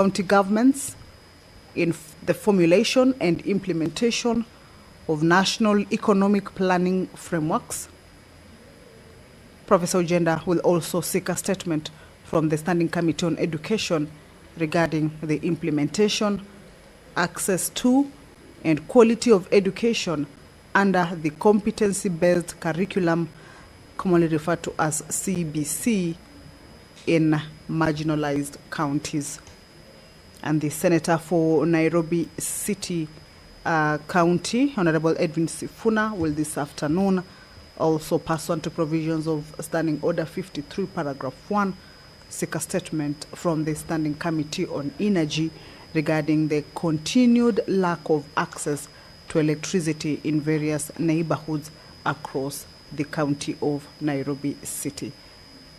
county governments in the formulation and implementation of national economic planning frameworks. Professor Ojenda will also seek a statement from the Standing Committee on Education regarding the implementation, access to, and quality of education under the competency-based curriculum, commonly referred to as CBC, in marginalized counties. And the Senator for Nairobi City County, Honorable Edwin Sifuna, will this afternoon also pursuant to provisions of Standing Order 53, Paragraph 1, seek a statement from the Standing Committee on Energy regarding the continued lack of access to electricity in various neighborhoods across the county of Nairobi City.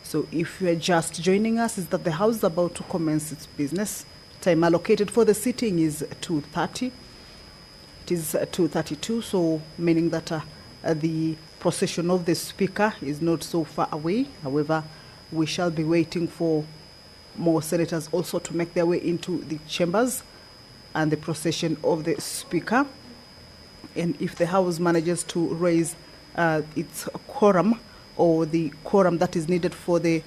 So if you are just joining us, is that the House is about to commence its business. Time allocated for the sitting is 2:30. It is 2:32, so meaning that the procession of the Speaker is not so far away. However, we shall be waiting for more senators also to make their way into the chambers and the procession of the Speaker. And if the House manages to raise its quorum, or the quorum that is needed for the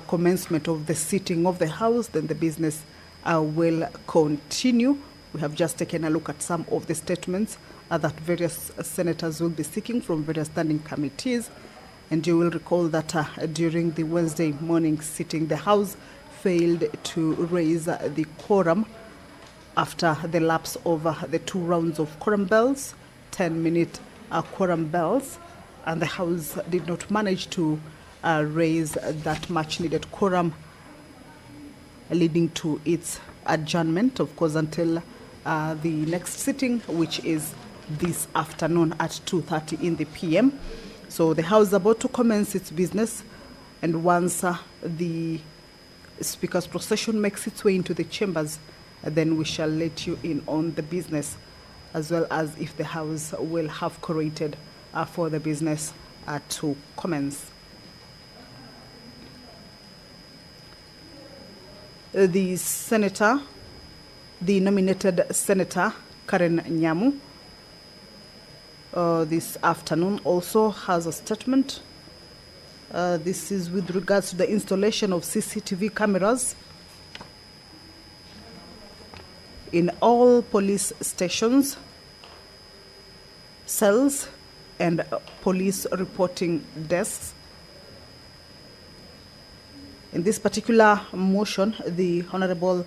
commencement of the sitting of the House, then the business will continue. We have just taken a look at some of the statements that various senators will be seeking from various standing committees. And you will recall that during the Wednesday morning sitting, the House failed to raise the quorum after the lapse of the 2 rounds of quorum bells, 10-minute quorum bells, and the House did not manage to raise that much-needed quorum, leading to its adjournment, of course, until the next sitting, which is this afternoon at 2:30 in the p.m. So the House is about to commence its business, and once the Speaker's procession makes its way into the chambers, then we shall let you in on the business, as well as if the House will have curated for the business to commence. The nominated Senator Karen Nyamu, this afternoon also has a statement. This is with regards to the installation of CCTV cameras in all police stations, cells, and police reporting desks. In this particular motion, the Honorable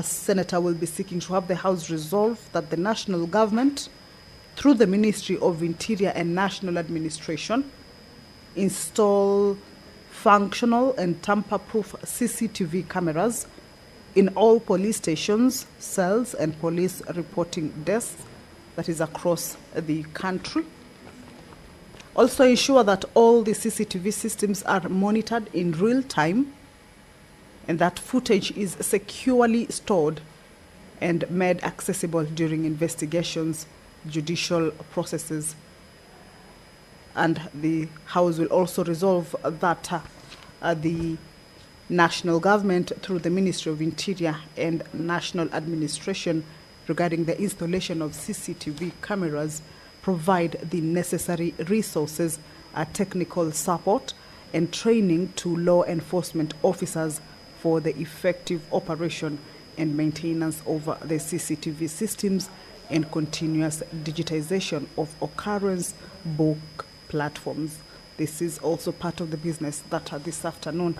Senator will be seeking to have the House resolve that the national government, through the Ministry of Interior and National Administration, install functional and tamper-proof CCTV cameras in all police stations, cells, and police reporting desks, that is across the country. Also ensure that all the CCTV systems are monitored in real time and that footage is securely stored and made accessible during investigations, judicial processes. And the House will also resolve that the national government, through the Ministry of Interior and National Administration, regarding the installation of CCTV cameras, provide the necessary resources, technical support, and training to law enforcement officers for the effective operation and maintenance of the CCTV systems and continuous digitization of occurrence book platforms. This is also part of the business that this afternoon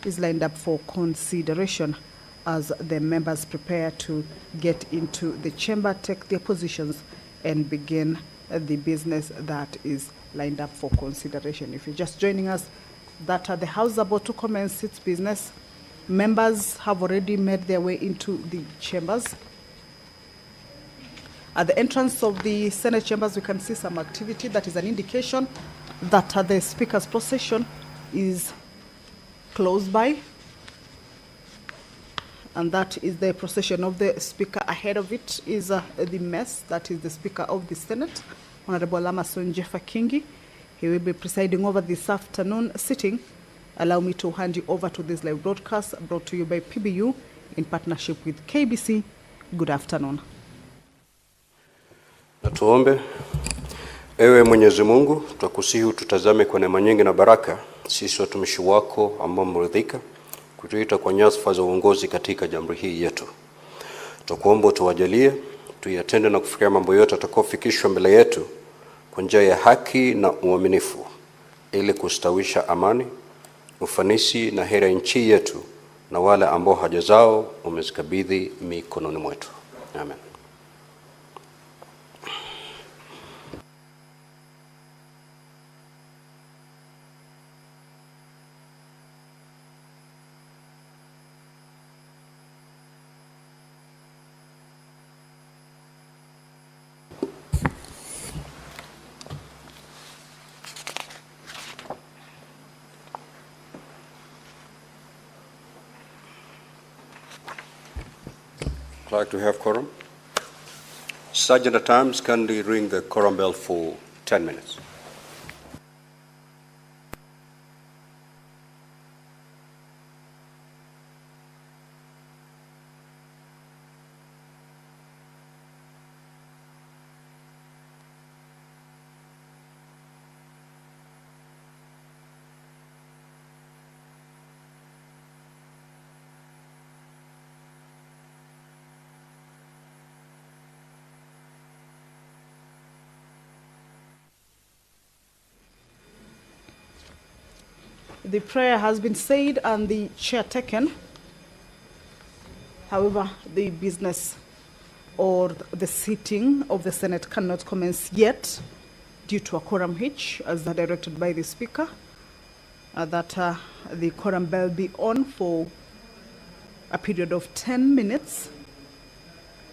is lined up for consideration as the members prepare to get into the chamber, take their positions, and begin the business that is lined up for consideration. If you're just joining us, that the House is about to commence its business. Members have already made their way into the chambers. At the entrance of the Senate chambers, we can see some activity. That is an indication that the Speaker's procession is close by. And that is the procession of the Speaker. Ahead of it is the mess, that is the Speaker of the Senate, Honorable Amason Jeffa Kingi. He will be presiding over this afternoon sitting. Allow me to hand you over to this live broadcast brought to you by PBU in partnership with KBC. Good afternoon. Na tuombe. Ewe Mwenyezi Mungu, tunakusihi ututazame kwa neema nyingi na baraka, sisi watumishi wako ambao mmeridhika kutuita kwa nyadhifa za uongozi katika jamhuri hii yetu. Tunakuomba tuwajalie tuyatende na kufikia mambo yote atakayofikishwa mbele yetu kwa njia ya haki na uaminifu, ili kustawisha amani, ufanisi na heri ya nchi yetu na wale ambao haja zao umezikabidhi mikononi mwetu. Amen. I'd like to have quorum. Sergeant at Arms, kindly ring the quorum bell for 10 minutes. The prayer has been said and the chair taken. However, the business or the sitting of the Senate cannot commence yet due to a quorum hitch, as directed by the Speaker, that the quorum bell be on for a period of 10 minutes,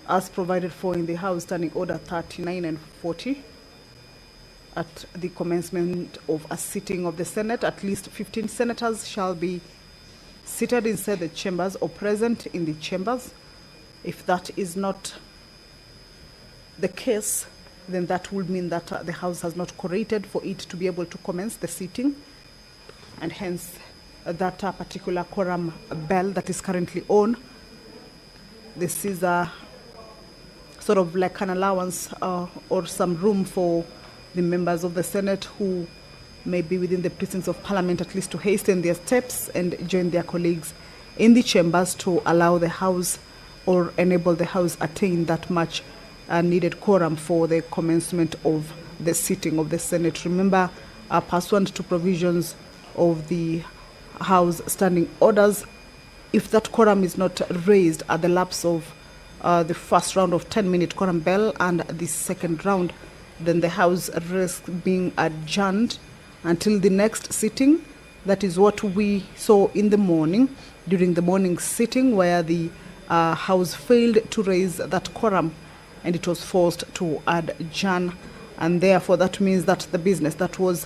as provided for in the House Standing Order 39 and 40. At the commencement of a sitting of the Senate, at least 15 senators shall be seated inside the chambers or present in the chambers. If that is not the case, then that would mean that the House has not quorated for it to be able to commence the sitting, and hence that particular quorum bell that is currently on. This is a sort of like an allowance or some room for the members of the Senate who may be within the precincts of Parliament, at least to hasten their steps and join their colleagues in the chambers to allow the House or enable the House attain that much needed quorum for the commencement of the sitting of the Senate. Remember, pursuant to provisions of the House Standing Orders, if that quorum is not raised at the lapse of the first round of 10-minute quorum bell and the second round, then the House risks being adjourned until the next sitting. That is what we saw in the morning, during the morning sitting, where the House failed to raise that quorum and it was forced to adjourn. And therefore, that means that the business that was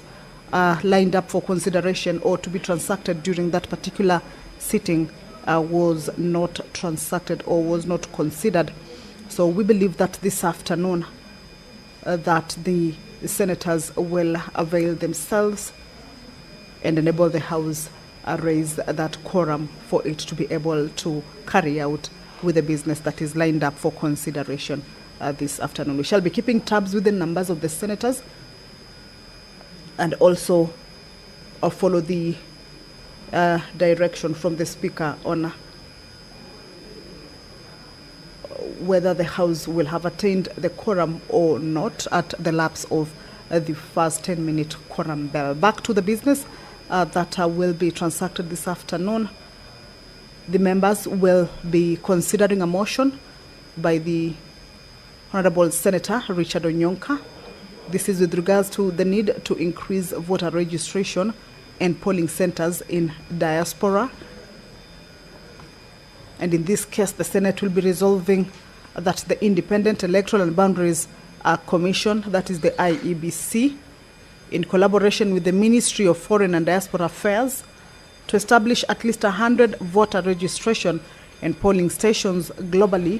lined up for consideration or to be transacted during that particular sitting was not transacted or was not considered. So we believe that this afternoon, that the senators will avail themselves and enable the House raise that quorum for it to be able to carry out with the business that is lined up for consideration this afternoon. We shall be keeping tabs with the numbers of the senators and also follow the direction from the Speaker on whether the House will have attained the quorum or not at the lapse of the first 10-minute quorum bell. Back to the business that will be transacted this afternoon. The members will be considering a motion by the Honorable Senator Richard Onyonka. This is with regards to the need to increase voter registration and polling centers in diaspora. And in this case, the Senate will be resolving that the Independent Electoral and Boundaries Commission, that is the IEBC, in collaboration with the Ministry of Foreign and Diaspora Affairs, to establish at least 100 voter registration and polling stations globally,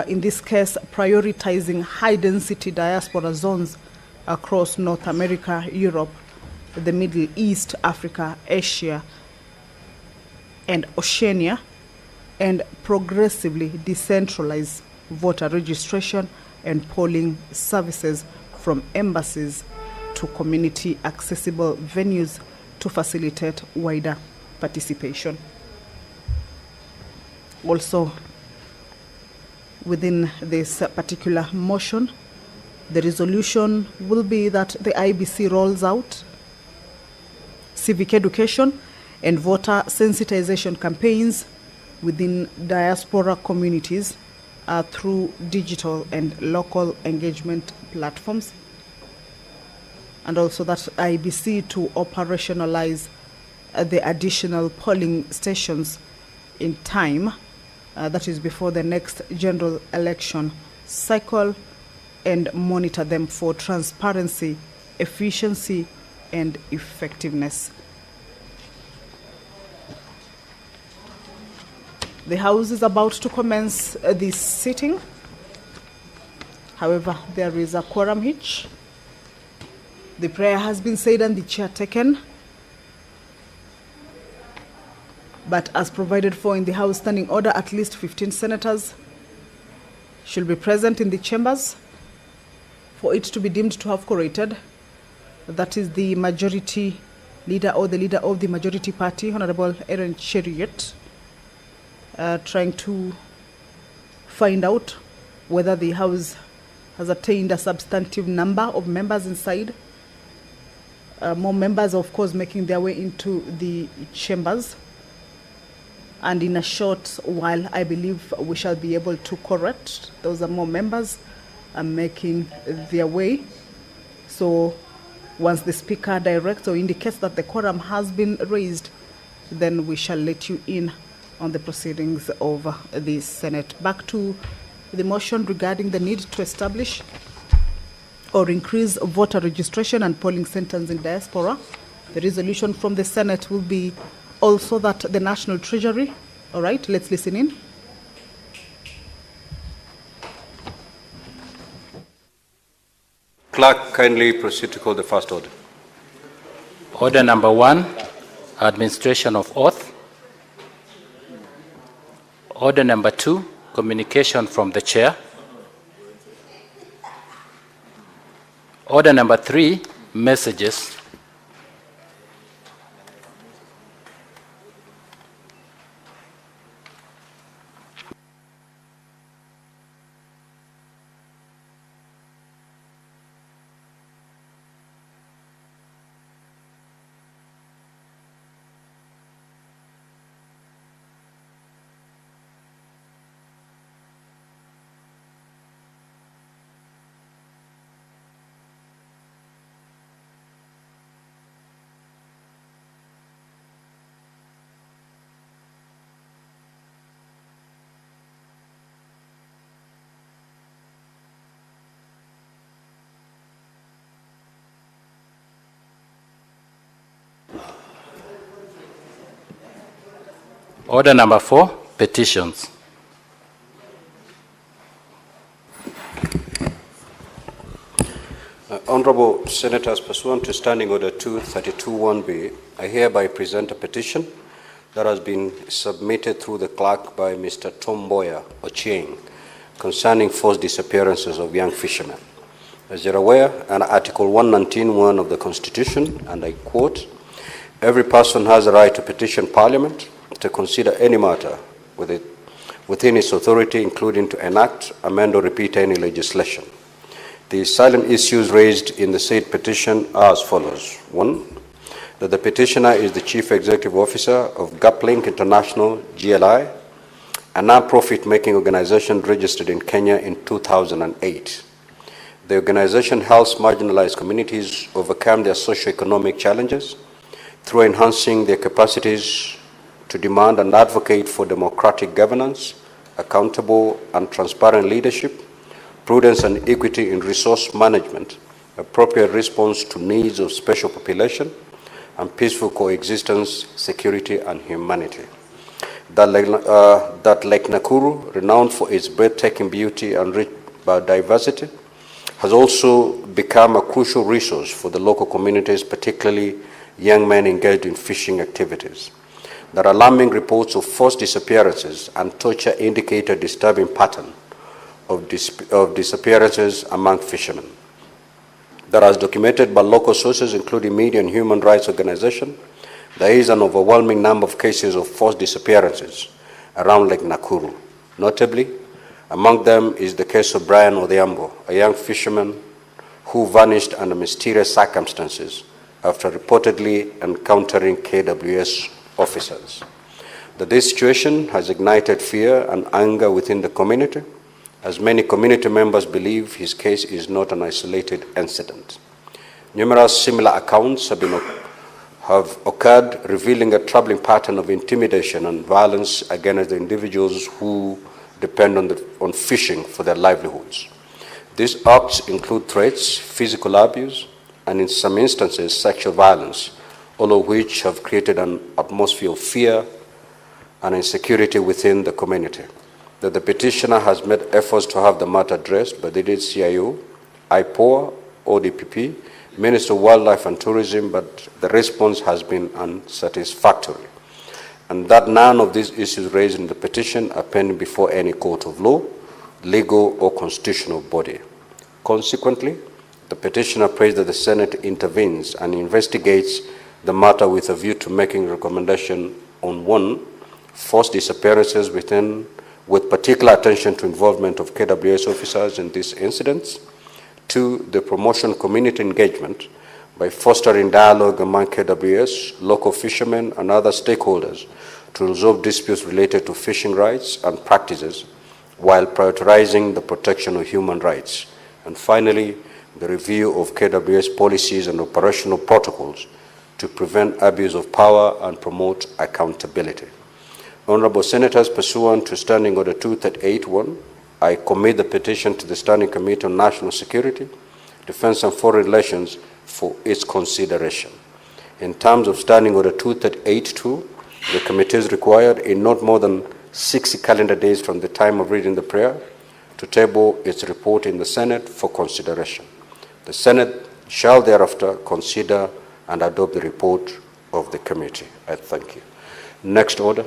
in this case prioritizing high-density diaspora zones across North America, Europe, the Middle East, Africa, Asia, and Oceania, and progressively decentralize voter registration and polling services from embassies to community accessible venues to facilitate wider participation. Also, within this particular motion, the resolution will be that the IBC rolls out civic education and voter sensitization campaigns within diaspora communities through digital and local engagement platforms, and also that IBC to operationalize the additional polling stations in time, that is before the next general election cycle, and monitor them for transparency, efficiency, and effectiveness. The House is about to commence this sitting. However, there is a quorum hitch. The prayer has been said and the chair taken. But as provided for in the House Standing Order, at least 15 senators should be present in the chambers for it to be deemed to have quorated. That is the majority leader or the leader of the majority party, Honorable Aaron Cheriot, trying to find out whether the House has attained a substantive number of members inside. More members, of course, making their way into the chambers. And in a short while, I believe we shall be able to correct. Those are more members making their way. So once the Speaker directs or indicates that the quorum has been raised, then we shall let you in on the proceedings of the Senate. Back to the motion regarding the need to establish or increase voter registration and polling centers in diaspora. The resolution from the Senate will be also that the National Treasury, all right, let's listen in. Clerk, kindly proceed to call the first order. Order number 1, administration of oath. Order number 2, communication from the chair. Order number 3, messages. Order number 4, petitions. Honorable Senators, pursuant to Standing Order 232(1)B, I hereby present a petition that has been submitted through the clerk by Mr. Tom Boya Ochieng concerning forced disappearances of young fishermen. As you're aware, under Article 119(1) of the Constitution, and I quote, "Every person has a right to petition Parliament to consider any matter within its authority, including to enact, amend, or repeat any legislation." The salient issues raised in the said petition are as follows. 1, that the petitioner is the Chief Executive Officer of GapLink International, GLI, a non-profit making organization registered in Kenya in 2008. The organization helps marginalized communities overcome their socio-economic challenges through enhancing their capacities to demand and advocate for democratic governance, accountable and transparent leadership, prudence and equity in resource management, appropriate response to needs of special population, and peaceful coexistence, security, and humanity. That Lake Nakuru, renowned for its breathtaking beauty and rich biodiversity, has also become a crucial resource for the local communities, particularly young men engaged in fishing activities. that alarming reports of forced disappearances and torture indicate a disturbing pattern of disappearances among fishermen. That, as documented by local sources, including media and human rights organizations, there is an overwhelming number of cases of forced disappearances around Lake Nakuru. Notably, among them is the case of Brian Odhiambo, a young fisherman who vanished under mysterious circumstances after reportedly encountering KWS officers. That this situation has ignited fear and anger within the community, as many community members believe his case is not an isolated incident. Numerous similar accounts have occurred, revealing a troubling pattern of intimidation and violence against the individuals who depend on fishing for their livelihoods. These acts include threats, physical abuse, and in some instances, sexual violence, all of which have created an atmosphere of fear and insecurity within the community. That the petitioner has made efforts to have the matter addressed by the CIO, IPOA, ODPP, Minister of Wildlife and Tourism, but the response has been unsatisfactory, and that none of these issues raised in the petition are pending before any court of law, legal or constitutional body. Consequently, the petitioner prays that the Senate intervenes and investigates the matter with a view to making a recommendation on 1, forced disappearances with particular attention to involvement of KWS officers in these incidents. 2, the promotion of community engagement by fostering dialogue among KWS, local fishermen, and other stakeholders to resolve disputes related to fishing rights and practices while prioritizing the protection of human rights. And finally, the review of KWS policies and operational protocols to prevent abuse of power and promote accountability. Honorable Senators, pursuant to Standing Order 2381, I commit the petition to the Standing Committee on National Security, Defense and Foreign Relations for its consideration. In terms of Standing Order 2382, the committee is required in not more than 60 calendar days from the time of reading the prayer to table its report in the Senate for consideration. The Senate shall thereafter consider and adopt the report of the committee. I thank you. Next order.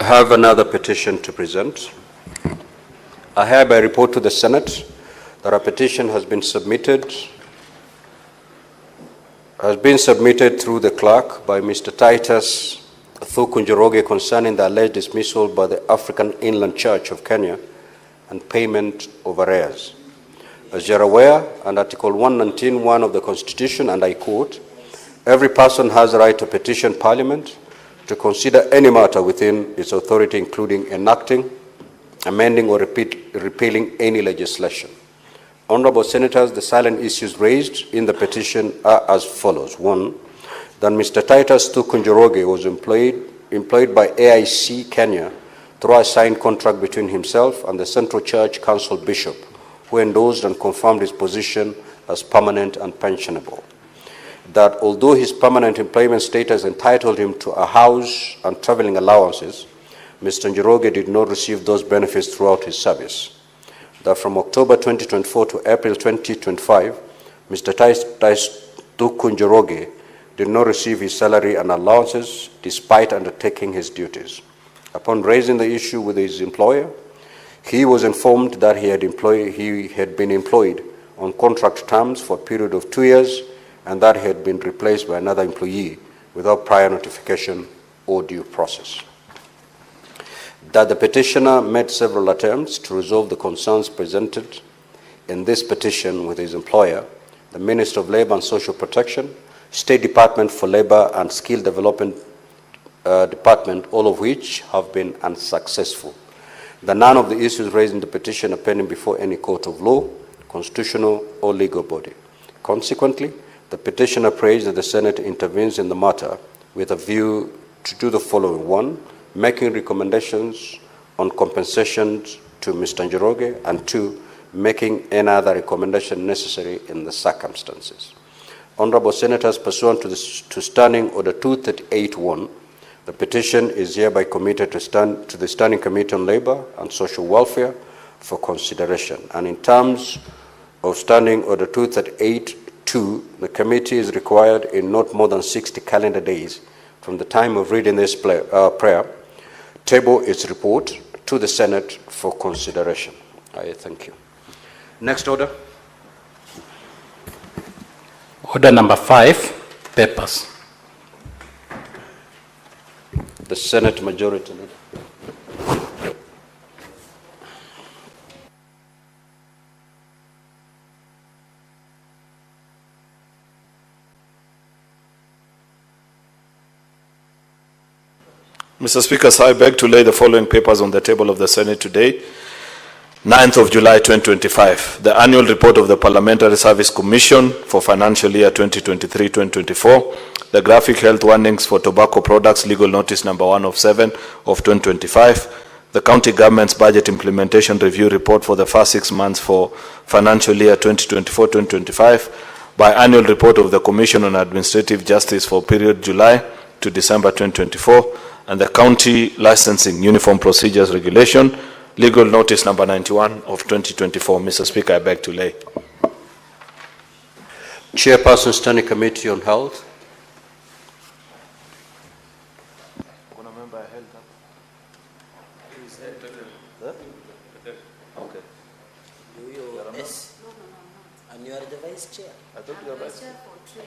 I have another petition to present. I hereby report to the Senate that a petition has been submitted through the clerk by Mr. Titus Cherargei concerning the alleged dismissal by the African Inland Church of Kenya and payment of arrears. As you are aware, under Article 119(1) of the Constitution, and I quote, "Every person has a right to petition Parliament to consider any matter within its authority, including enacting, amending, or repealing any legislation." Honorable Senators, the silent issues raised in the petition are as follows. 1, that Mr. Titus Cherargei was employed by AIC Kenya through a signed contract between himself and the Central Church Council Bishop, who endorsed and confirmed his position as permanent and pensionable. That although his permanent employment status entitled him to a house and traveling allowances, Mr. Cherargei did not receive those benefits throughout his service. That from October 2024 to April 2025, Mr. Titus Cherargei did not receive his salary and allowances despite undertaking his duties. Upon raising the issue with his employer, he was informed that he had been employed on contract terms for a period of 2 years and that he had been replaced by another employee without prior notification or due process. That the petitioner made several attempts to resolve the concerns presented in this petition with his employer, the Minister of Labor and Social Protection, State Department for Labor and Skill Development, department, all of which have been unsuccessful. None of the issues raised in the petition are pending before any court of law, constitutional or legal body. Consequently, the petitioner prays that the Senate intervenes in the matter with a view to do the following. 1, making recommendations on compensations to Mr. Cherargei, and 2, making any other recommendation necessary in the circumstances. Honorable Senators, pursuant to Standing Order 238-1, the petition is hereby committed to the Standing Committee on Labor and Social Welfare for consideration. And in terms of Standing Order 238-2, the committee is required in not more than 60 calendar days from the time of reading this prayer, table its report to the Senate for consideration. I thank you. Next order. Order number 5, papers. The Senate Majority Leader. Mr. Speaker, I beg to lay the following papers on the table of the Senate today, 9th of July 2025. The annual report of the Parliamentary Service Commission for financial year 2023-2024, the graphic health warnings for tobacco products, legal notice number 1 of 7 of 2025, the county government's budget implementation review report for the first 6 months for financial year 2024-2025, biannual report of the Commission on Administrative Justice for period July to December 2024, and the county licensing uniform procedures regulation, legal notice number 91 of 2024. Mr. Speaker, I beg to lay. Chairperson, Standing Committee on Health. Okay. Yes. And you are the vice chair. I thought you were vice chair for trade.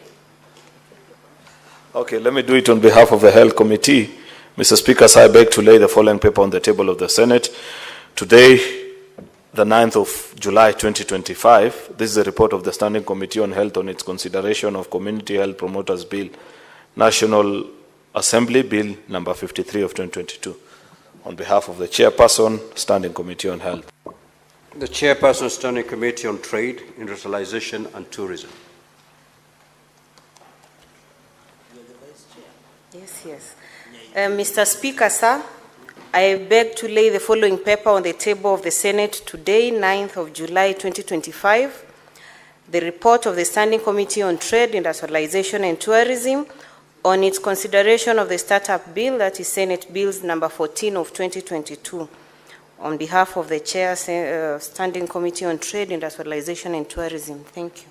Okay, let me do it on behalf of the Health Committee. Mr. Speaker, I beg to lay the following paper on the table of the Senate. Today, the 9th of July 2025, this is a report of the Standing Committee on Health on its consideration of Community Health Promoters Bill, National Assembly Bill number 53 of 2022. On behalf of the Chairperson, Standing Committee on Health. The Chairperson, Standing Committee on Trade, Industrialization and Tourism. Yes. Mr. Speaker, sir, I beg to lay the following paper on the table of the Senate today, 9th of July 2025. The report of the Standing Committee on Trade, Industrialization and Tourism on its consideration of the Startup Bill, that is Senate Bills number 14 of 2022. On behalf of the Chair, Standing Committee on Trade, Industrialization and Tourism. Thank you.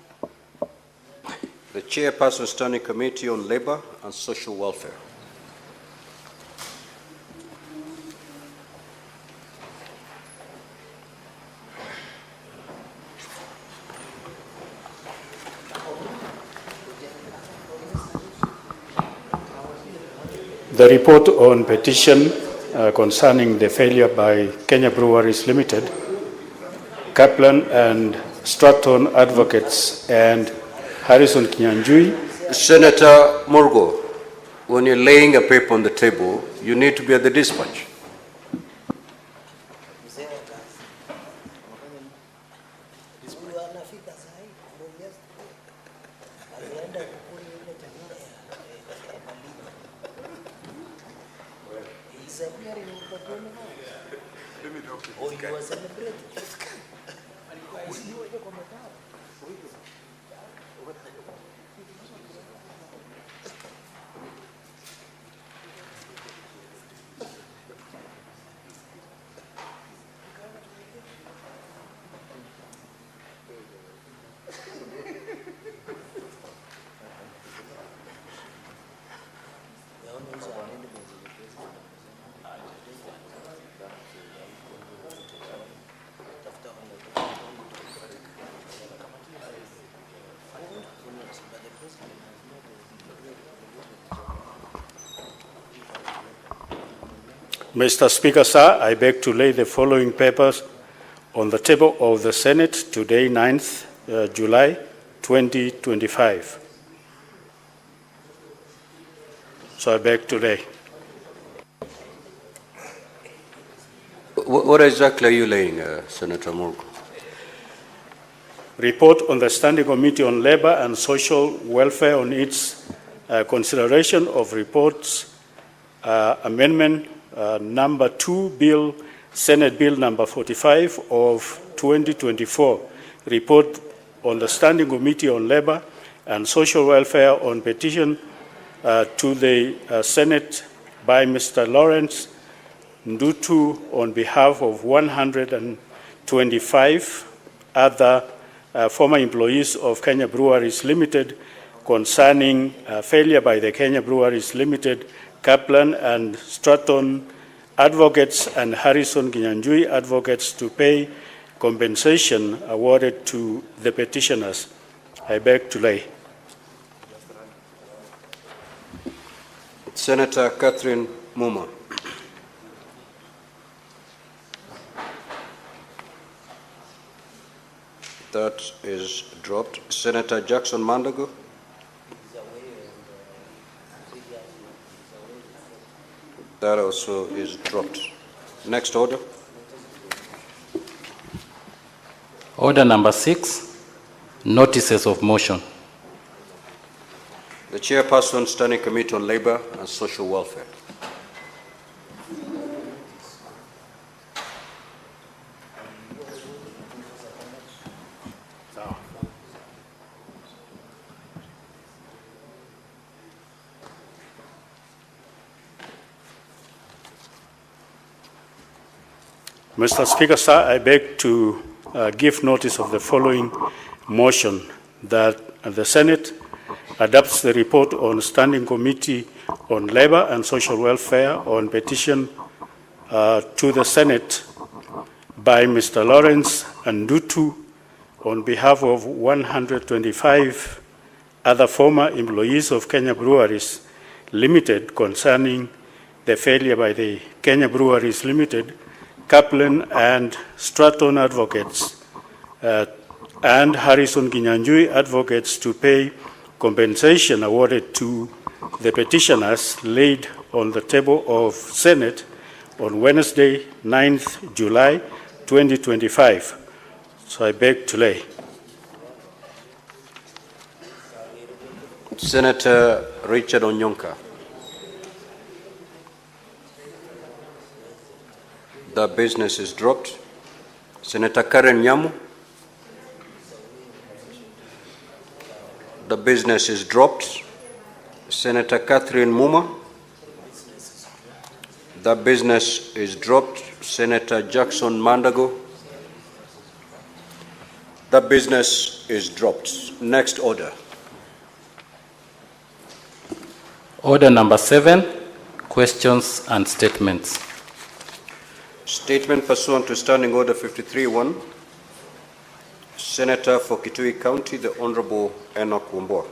The Chairperson, Standing Committee on Labor and Social Welfare. The report on petition concerning the failure by Kenya Breweries Limited, Kaplan and Stratton Advocates and Harrison Kinyanjui. Senator Morgo, when you're laying a paper on the table, you need to be at the dispatch. Mr. Speaker, sir, I beg to lay the following papers on the table of the Senate today, 9th July 2025. So I beg to lay. What exactly are you laying, Senator Murgu? Report on the Standing Committee on Labor and Social Welfare on its consideration of reports amendment number 2, Bill, Senate Bill number 45 of 2024. Report on the Standing Committee on Labor and Social Welfare on petition to the Senate by Mr. Lawrence Ndutu on behalf of 125 other former employees of Kenya Breweries Limited concerning failure by the Kenya Breweries Limited, Kaplan and Stratton advocates and Harrison Kinyanjui advocates to pay compensation awarded to the petitioners. I beg to lay. Senator Catherine Muma. That is dropped. Senator Jackson Mandago. That also is dropped. Next order. Order number 6, notices of motion. The Chairperson, Standing Committee on Labor and Social Welfare. Mr. Speaker, sir, I beg to give notice of the following motion that the Senate adopts the report on Standing Committee on Labor and Social Welfare on petition to the Senate by Mr. Lawrence Ndutu on behalf of 125 other former employees of Kenya Breweries Limited concerning the failure by the Kenya Breweries Limited, Kaplan and Stratton advocates and Harrison Kinyanjui advocates to pay compensation awarded to the petitioners laid on the table of Senate on Wednesday, 9th July 2025. So I beg to lay. Senator Richard Onyonka. The business is dropped. Senator Karen Nyamu. The business is dropped. Senator Catherine Muma. The business is dropped. Senator Jackson Mandago. The business is dropped. Next order. Order number 7, questions and statements. Statement pursuant to Standing Order 53-1. Senator for Kitui County, the Honorable Enoch Wumbo.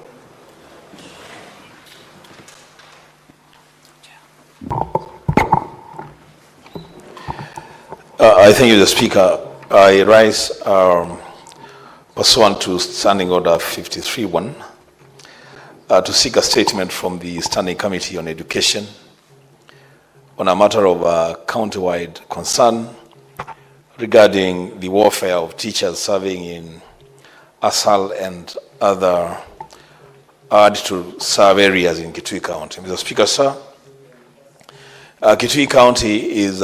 I thank you, the Speaker. I rise pursuant to Standing Order 53-1 to seek a statement from the Standing Committee on Education on a matter of county-wide concern regarding the welfare of teachers serving in ASAL and other hard-to-serve areas in Kitui County. Mr. Speaker, sir, Kitui County is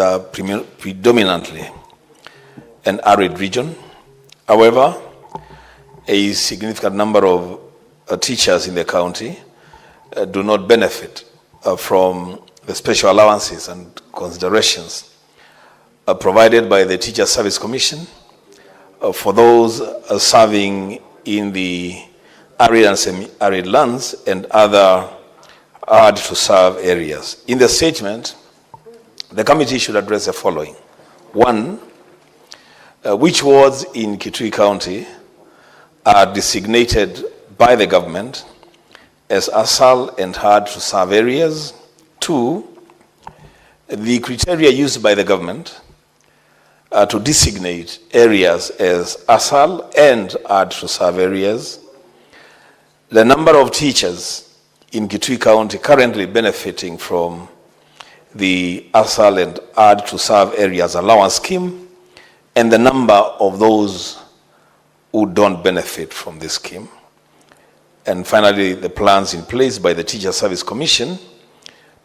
predominantly an arid region. However, a significant number of teachers in the county do not benefit from the special allowances and considerations provided by the Teacher Service Commission for those serving in the arid and semi-arid lands and other hard-to-serve areas. In the statement, the committee should address the following. 1, which wards in Kitui County are designated by the government as ASAL and hard-to-serve areas? 2, the criteria used by the government to designate areas as ASAL and hard-to-serve areas, the number of teachers in Kitui County currently benefiting from the ASAL and add to serve areas allowance scheme, and the number of those who don't benefit from this scheme. And finally, the plans in place by the Teacher Service Commission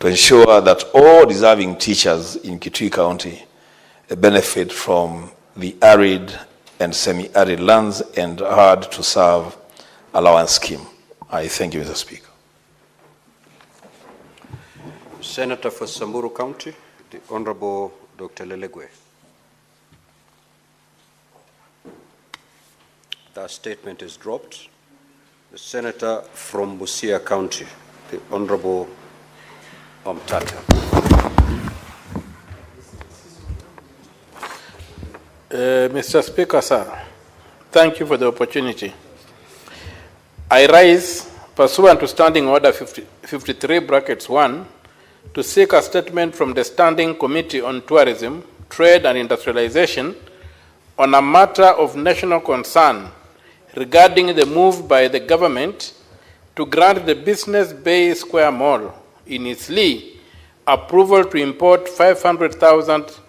to ensure that all deserving teachers in Kitui County benefit from the arid and semi-arid lands and hard to serve allowance scheme. I thank you, Mr. Speaker. Senator for Samburu County, the Honorable Dr. Lelegwe. That statement is dropped. The Senator from Busia County, the Honorable Omtata. Mr. Speaker, sir, thank you for the opportunity. I rise pursuant to Standing Order 53(1) to seek a statement from the Standing Committee on Tourism, Trade and Industrialization on a matter of national concern regarding the move by the government to grant the Business Bay Square Mall in Eastleigh approval to import 500,000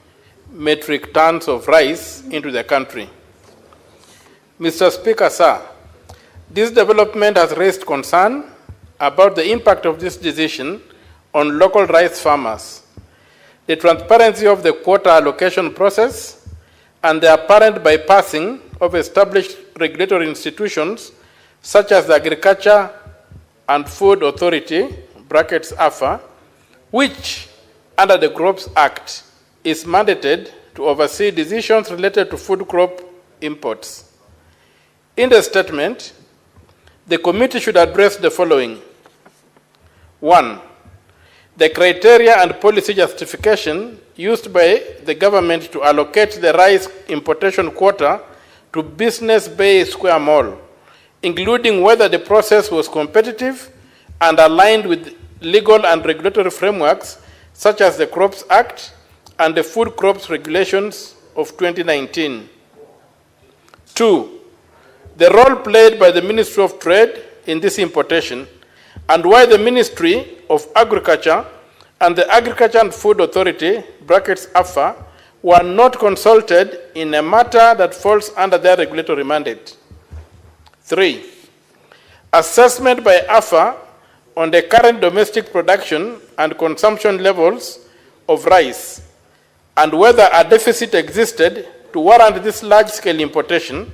metric tons of rice into the country. Mr. Speaker, sir, this development has raised concern about the impact of this decision on local rice farmers, the transparency of the quota allocation process, and the apparent bypassing of established regulatory institutions such as the Agriculture and Food Authority, brackets AFA, which under the Crops Act is mandated to oversee decisions related to food crop imports. In the statement, the committee should address the following. 1. The criteria and policy justification used by the government to allocate the rice importation quota to Business Bay Square Mall, including whether the process was competitive and aligned with legal and regulatory frameworks such as the Crops Act and the Food Crops Regulations of 2019. 2. The role played by the Ministry of Trade in this importation and why the Ministry of Agriculture and the Agriculture and Food Authority, brackets AFA, were not consulted in a matter that falls under their regulatory mandate. 3. Assessment by AFA on the current domestic production and consumption levels of rice and whether a deficit existed to warrant this large-scale importation,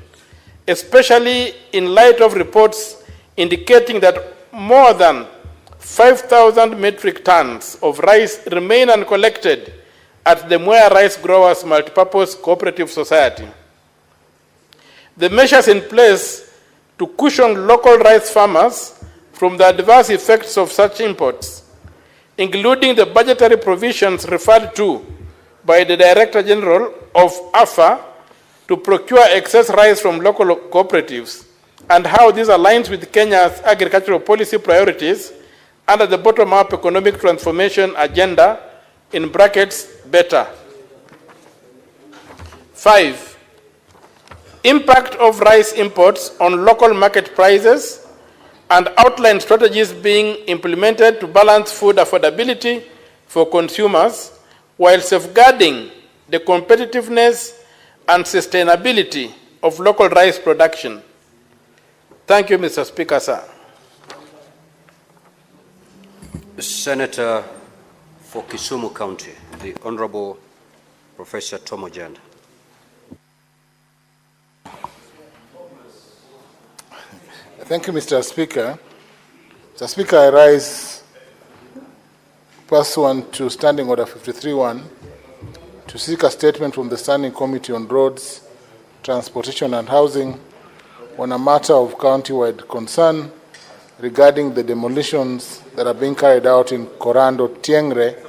especially in light of reports indicating that more than 5,000 metric tons of rice remain uncollected at the Mwea Rice Growers Multipurpose Cooperative Society. The measures in place to cushion local rice farmers from the adverse effects of such imports, including the budgetary provisions referred to by the Director General of AFA to procure excess rice from local cooperatives, and how this aligns with Kenya's agricultural policy priorities under the bottom-up economic transformation agenda, in brackets, better. 5. Impact of rice imports on local market prices and outline strategies being implemented to balance food affordability for consumers while safeguarding the competitiveness and sustainability of local rice production. Thank you, Mr. Speaker, sir. Senator for Kisumu County, the Honorable Professor Tom Ojanda. Thank you, Mr. Speaker. Mr. Speaker, I rise pursuant to Standing Order 53(1) to seek a statement from the Standing Committee on Roads, Transportation and Housing on a matter of county-wide concern regarding the demolitions that are being carried out in Odinga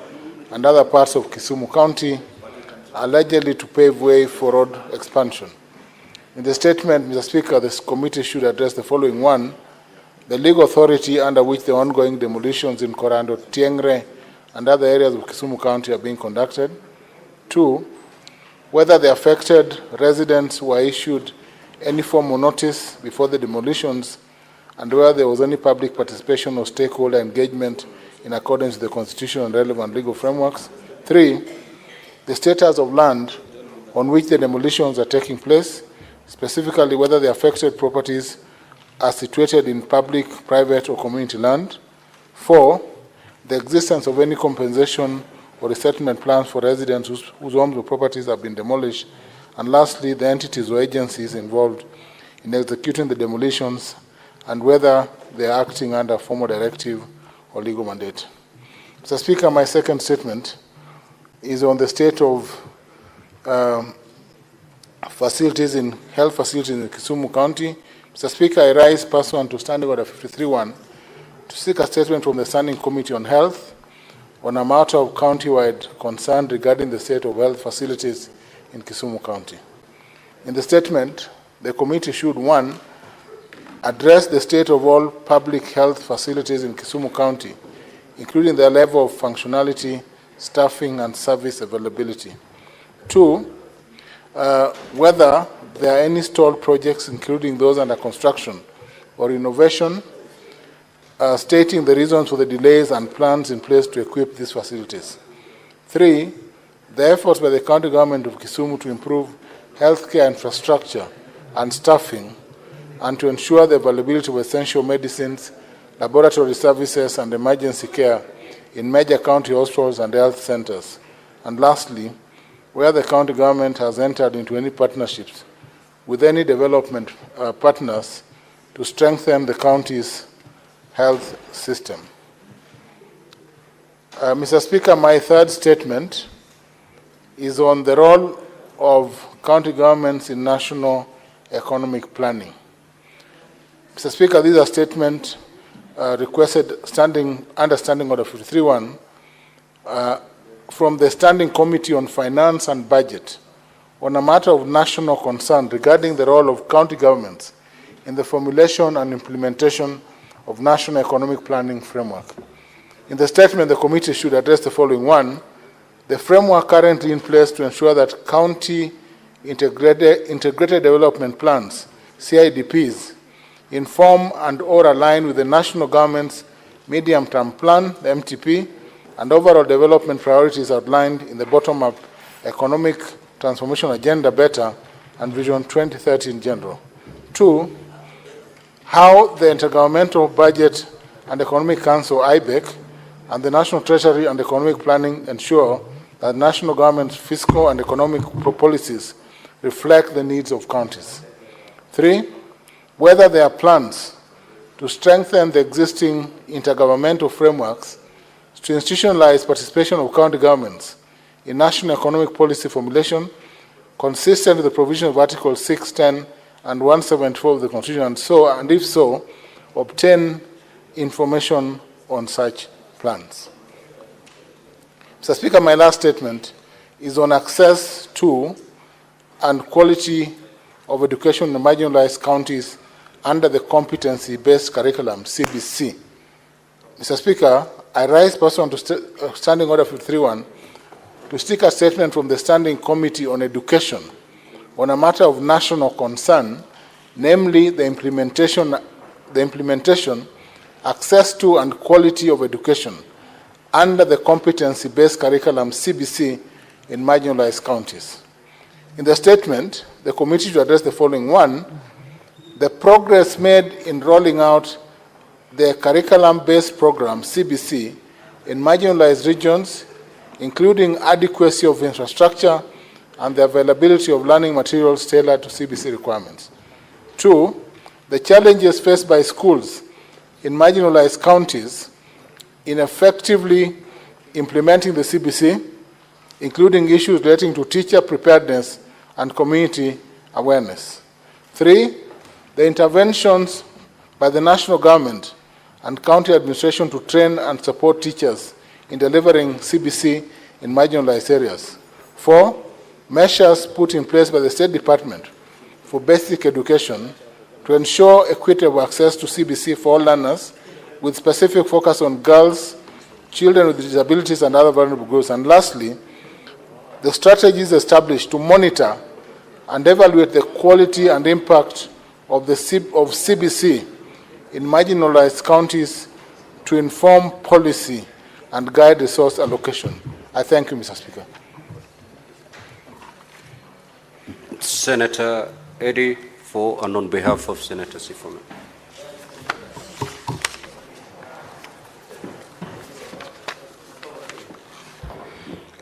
and other parts of Kisumu County, allegedly to pave way for road expansion. In the statement, Mr. Speaker, this committee should address the following. 1, the legal authority under which the ongoing demolitions in Odinga and other areas of Kisumu County are being conducted. 2, whether the affected residents were issued any form of notice before the demolitions and whether there was any public participation or stakeholder engagement in accordance with the Constitution and relevant legal frameworks. 3, the status of land on which the demolitions are taking place, specifically whether the affected properties are situated in public, private, or community land. 4, the existence of any compensation or resettlement plans for residents whose homes or properties have been demolished. And lastly, the entities or agencies involved in executing the demolitions and whether they are acting under formal directive or legal mandate. Mr. Speaker, my second statement is on the state of facilities in health facilities in Kisumu County. Mr. Speaker, I rise pursuant to Standing Order 53-1 to seek a statement from the Standing Committee on Health on a matter of county-wide concern regarding the state of health facilities in Kisumu County. In the statement, the committee should, 1, address the state of all public health facilities in Kisumu County, including their level of functionality, staffing, and service availability. 2, whether there are any stalled projects, including those under construction or innovation, stating the reasons for the delays and plans in place to equip these facilities. 3, the efforts by the county government of Kisumu to improve healthcare infrastructure and staffing and to ensure the availability of essential medicines, laboratory services, and emergency care in major county hospitals and health centers. And lastly, where the county government has entered into any partnerships with any development partners to strengthen the county's health system. Mr. Speaker, my third statement is on the role of county governments in national economic planning. Mr. Speaker, these are statements requested under Standing Order 53-1 from the Standing Committee on Finance and Budget on a matter of national concern regarding the role of county governments in the formulation and implementation of national economic planning framework. In the statement, the committee should address the following. 1, the framework currently in place to ensure that county integrated development plans, CIDPs, inform and/or align with the national government's medium-term plan, the MTP, and overall development priorities outlined in the bottom-up economic transformation agenda, BETTER, and Vision 2030 in general. 2, how the Intergovernmental Budget and Economic Council, IBEC, and the National Treasury and Economic Planning ensure that national government's fiscal and economic policies reflect the needs of counties. 3, whether there are plans to strengthen the existing intergovernmental frameworks to institutionalize participation of county governments in national economic policy formulation consistent with the provision of Articles 6, 10, and 174 of the Constitution, and if so, obtain information on such plans. Mr. Speaker, my last statement is on access to and quality of education in the marginalized counties under the competency-based curriculum, CBC. Mr. Speaker, I rise pursuant to Standing Order 53-1 to seek a statement from the Standing Committee on Education on a matter of national concern, namely the implementation, access to, and quality of education under the competency-based curriculum, CBC, in marginalized counties. In the statement, the committee should address the following. 1, the progress made in rolling out the curriculum-based program, CBC, in marginalized regions, including adequacy of infrastructure and the availability of learning materials tailored to CBC requirements. 2, the challenges faced by schools in marginalized counties in effectively implementing the CBC, including issues relating to teacher preparedness and community awareness. 3, the interventions by the national government and county administration to train and support teachers in delivering CBC in marginalized areas. 4, measures put in place by the State Department for basic education to ensure equitable access to CBC for all learners, with specific focus on girls, children with disabilities, and other vulnerable groups. And lastly, the strategies established to monitor and evaluate the quality and impact of CBC in marginalized counties to inform policy and guide resource allocation. I thank you, Mr. Speaker. Senator Eddie for and on behalf of Senator Sifuna.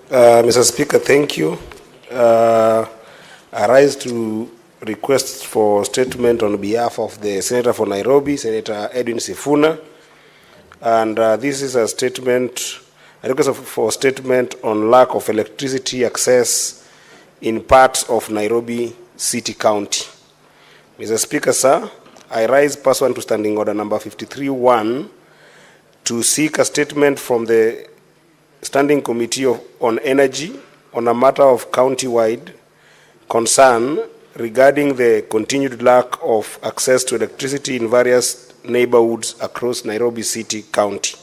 Mr. Speaker, thank you. I rise to request for statement on behalf of the Senator for Nairobi, Senator Edwin Sifuna. And this is a statement, a request for statement on lack of electricity access in parts of Nairobi City County. Mr. Speaker, sir, I rise pursuant to Standing Order number 53-1 to seek a statement from the Standing Committee on Energy on a matter of county-wide concern regarding the continued lack of access to electricity in various neighborhoods across Nairobi City County.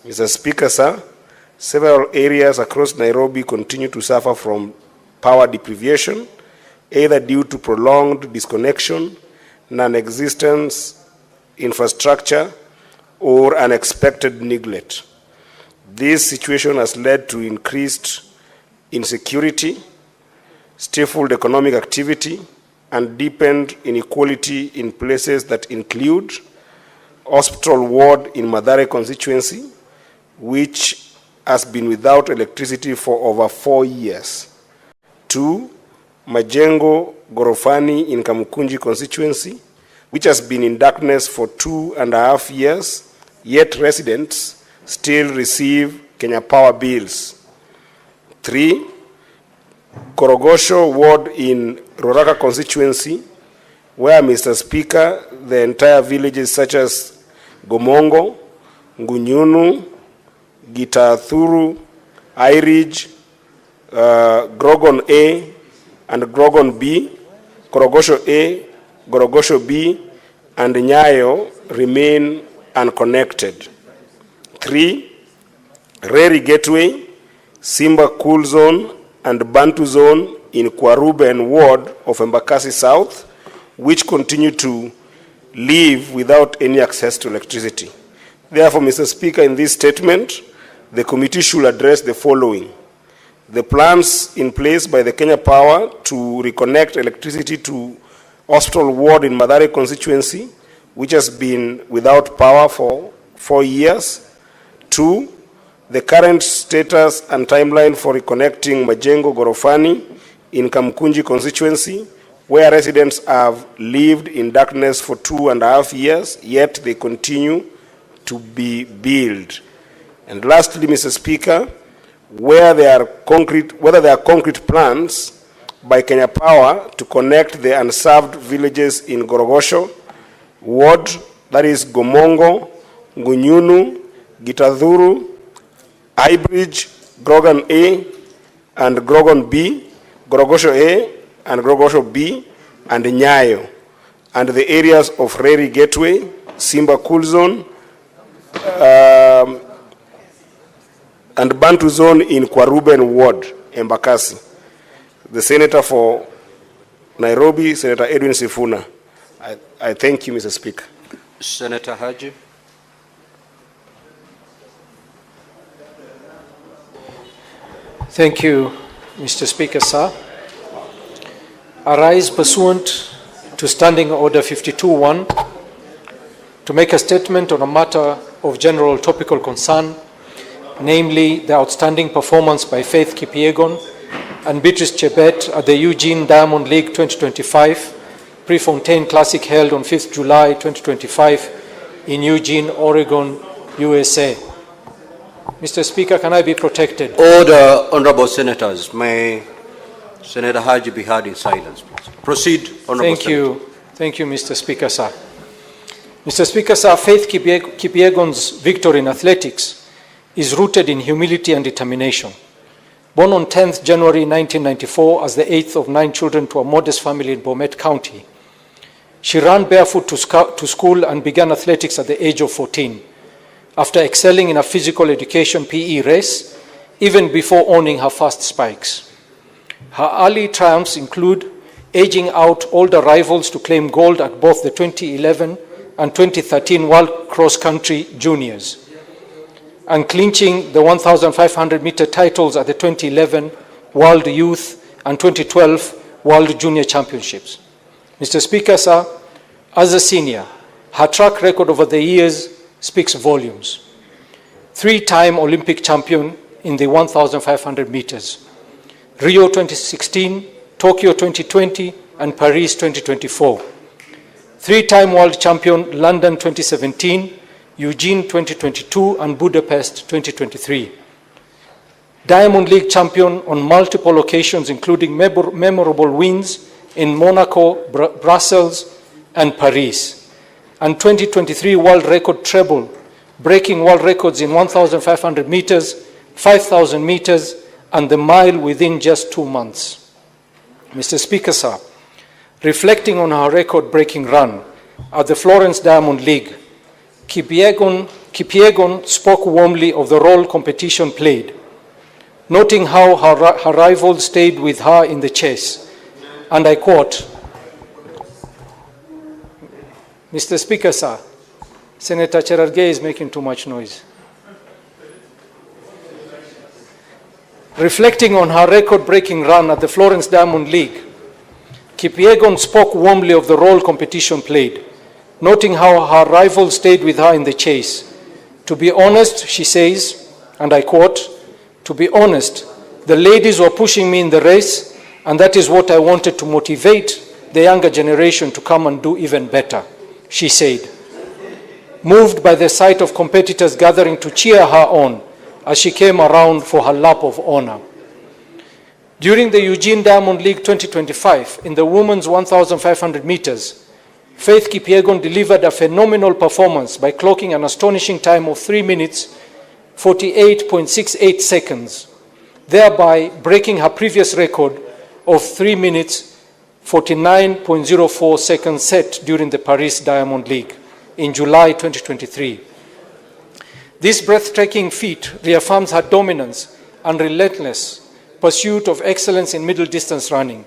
Mr. Speaker, sir, several areas across Nairobi continue to suffer from power deprivation, either due to prolonged disconnection, non-existence infrastructure, or unexpected neglect. This situation has led to increased insecurity, stifled economic activity, and deepened inequality in places that include Hospital Ward in Mathare constituency, which has been without electricity for over 4 years. 2, Majengo Gorofani in Kamukunji constituency, which has been in darkness for 2.5 years, yet residents still receive Kenya Power bills. 3, Korogosho Ward in Roraka constituency, where, Mr. Speaker, the entire villages such as Gomongo, Ngunyunu, Gitathuru, Iridge, Grogon A, and Grogon B, Korogosho A, Korogosho B, and Nyayo remain unconnected. 3, Reri Gateway, Simba Cool Zone, and Bantu Zone in Kwaruben Ward of Embakasi South, which continue to live without any access to electricity. Therefore, Mr. Speaker, in this statement, the committee should address the following: the plans in place by the Kenya Power to reconnect electricity to Hospital Ward in Mathare constituency, which has been without power for 4 years. 2, the current status and timeline for reconnecting Majengo Gorofani in Kamkunji constituency, where residents have lived in darkness for 2.5 years, yet they continue to be billed. And lastly, Mr. Speaker, whether there are concrete plans by Kenya Power to connect the unserved villages in Gorogosho Ward, that is Gomongo, Ngunyunu, Gitadhuru, Highbridge, Grogan A, and Grogan B, Gorogosho A, and Gorogosho B, and Nyayo, and the areas of Reri Gateway, Simba Cool Zone, and Bantu Zone in Kwaruben Ward, Embakasi. The Senator for Nairobi, Senator Edwin Sifuna. I thank you, Mr. Speaker. Senator Haji. Thank you, Mr. Speaker, sir. I rise pursuant to Standing Order 52-1 to make a statement on a matter of general topical concern, namely the outstanding performance by Faith Kipyegon and Beatrice Chebet at the Eugene Diamond League 2025 Prefontaine Classic held on 5th July 2025 in Eugene, Oregon, USA. Mr. Speaker, can I be protected? Order, honorable senators. May Senator Haji be heard in silence, please. Proceed, honorable senator. Thank you, Mr. Speaker, sir. Mr. Speaker, sir, Faith Kipyegon's victory in athletics is rooted in humility and determination. Born on 10th January 1994 as the 8th of 9 children to a modest family in Bomet County, she ran barefoot to school and began athletics at the age of 14. After excelling in a physical education PE race, even before owning her first spikes. Her early triumphs include edging out older rivals to claim gold at both the 2011 and 2013 World Cross Country Juniors. and clinching the 1,500-meter titles at the 2011 World Youth and 2012 World Junior Championships. Mr. Speaker, sir, as a senior, her track record over the years speaks volumes. 3-time Olympic champion in the 1,500 meters, Rio 2016, Tokyo 2020, and Paris 2024. 3-time world champion, London 2017, Eugene 2022, and Budapest 2023. Diamond League champion on multiple occasions, including memorable wins in Monaco, Brussels, and Paris. And 2023 world record treble, breaking world records in 1,500 meters, 5,000 meters, and the mile within just 2 months. Mr. Speaker, sir, reflecting on her record-breaking run at the Florence Diamond League, Kipyegon spoke warmly of the role competition played, noting how her rivals stayed with her in the chase. And I quote, Mr. Speaker, sir, Senator Cherargei is making too much noise. Reflecting on her record-breaking run at the Florence Diamond League, Kipyegon spoke warmly of the role competition played, noting how her rivals stayed with her in the chase. To be honest, she says, and I quote, "To be honest, the ladies were pushing me in the race, and that is what I wanted to motivate the younger generation to come and do even better," she said, moved by the sight of competitors gathering to cheer her on as she came around for her lap of honor. During the Eugene Diamond League 2025, in the women's 1,500 meters, Faith Kipyegon delivered a phenomenal performance by clocking an astonishing time of 3 minutes, 48.68 seconds, thereby breaking her previous record of 3 minutes, 49.04 seconds set during the Paris Diamond League in July 2023. This breathtaking feat reaffirms her dominance and relentless pursuit of excellence in middle distance running.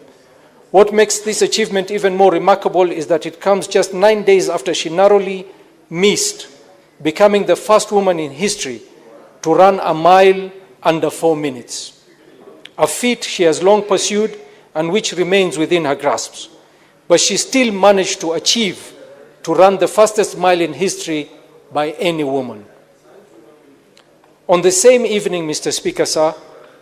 What makes this achievement even more remarkable is that it comes just 9 days after she narrowly missed becoming the first woman in history to run a mile under 4 minutes, a feat she has long pursued and which remains within her grasp. But she still managed to achieve to run the fastest mile in history by any woman. On the same evening, Mr. Speaker, sir,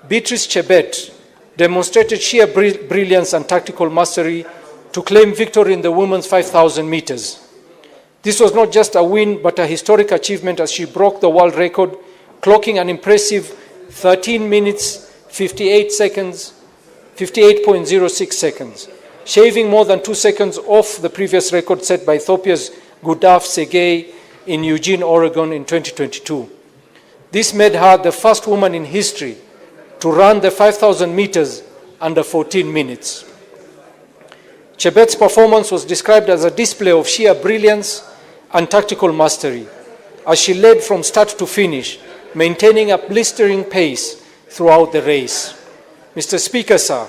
Beatrice Chebet demonstrated sheer brilliance and tactical mastery to claim victory in the women's 5,000 meters. This was not just a win, but a historic achievement as she broke the world record, clocking an impressive 13 minutes, 58 seconds, 58.06 seconds, shaving more than 2 seconds off the previous record set by Ethiopia's Gudaf Segei in Eugene, Oregon in 2022. This made her the first woman in history to run the 5,000 meters under 14 minutes. Chebet's performance was described as a display of sheer brilliance and tactical mastery, as she led from start to finish, maintaining a blistering pace throughout the race. Mr. Speaker, sir,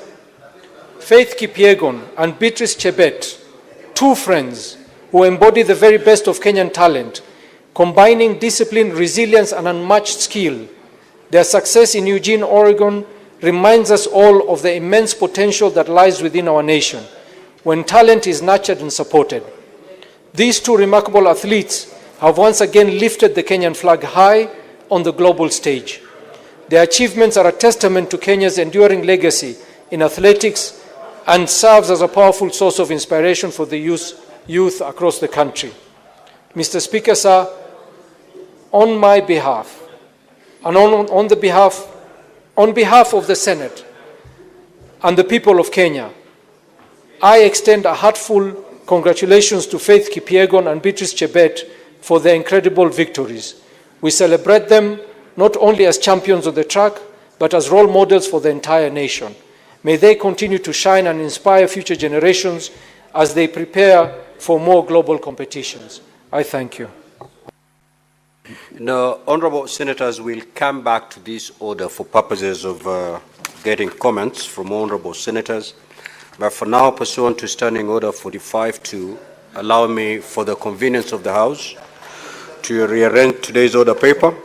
Faith Kipyegon and Beatrice Chebet, two friends who embody the very best of Kenyan talent, combining discipline, resilience, and unmatched skill. Their success in Eugene, Oregon reminds us all of the immense potential that lies within our nation when talent is nurtured and supported. These two remarkable athletes have once again lifted the Kenyan flag high on the global stage. Their achievements are a testament to Kenya's enduring legacy in athletics and serves as a powerful source of inspiration for the youth across the country. Mr. Speaker, sir, on my behalf, and on behalf of the Senate and the people of Kenya, I extend a heartfelt congratulations to Faith Kipyegon and Beatrice Chebet for their incredible victories. We celebrate them not only as champions of the track, but as role models for the entire nation. May they continue to shine and inspire future generations as they prepare for more global competitions. I thank you. Now, honorable senators, will come back to this order for purposes of getting comments from honorable senators. But for now, pursuant to Standing Order 45-2, allow me, for the convenience of the House, to rearrange today's order paper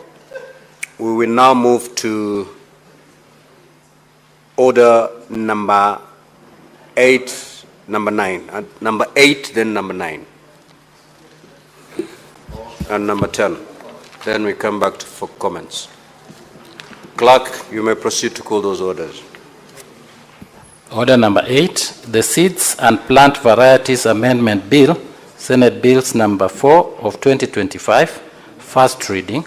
We will now move to order number 8, number 9. Number 8, then number 9. And number 10. Then we come back for comments. Clerk, you may proceed to call those orders. Order number 8, the Seeds and Plant Varieties Amendment Bill, Senate Bills number 4 of 2025, first reading.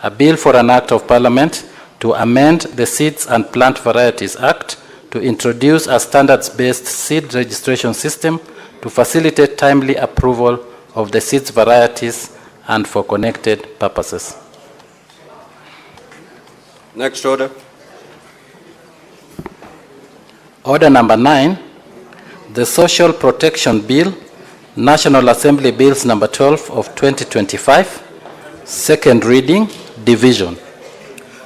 A bill for an act of parliament to amend the Seeds and Plant Varieties Act to introduce a standards-based seed registration system to facilitate timely approval of the seeds varieties and for connected purposes. Next order. Order number 9, the Social Protection Bill, National Assembly Bills number 12 of 2025, second reading, division.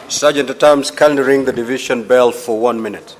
Sergeant at Arms, kindly ring the division bell for 1 minute.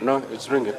No, it's ringing.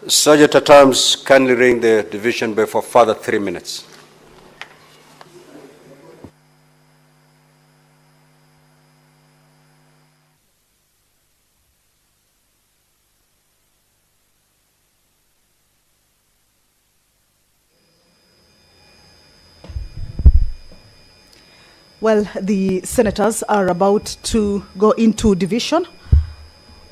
Sergeant at Arms, kindly ring the division bell for further 3 minutes. Well, the senators are about to go into division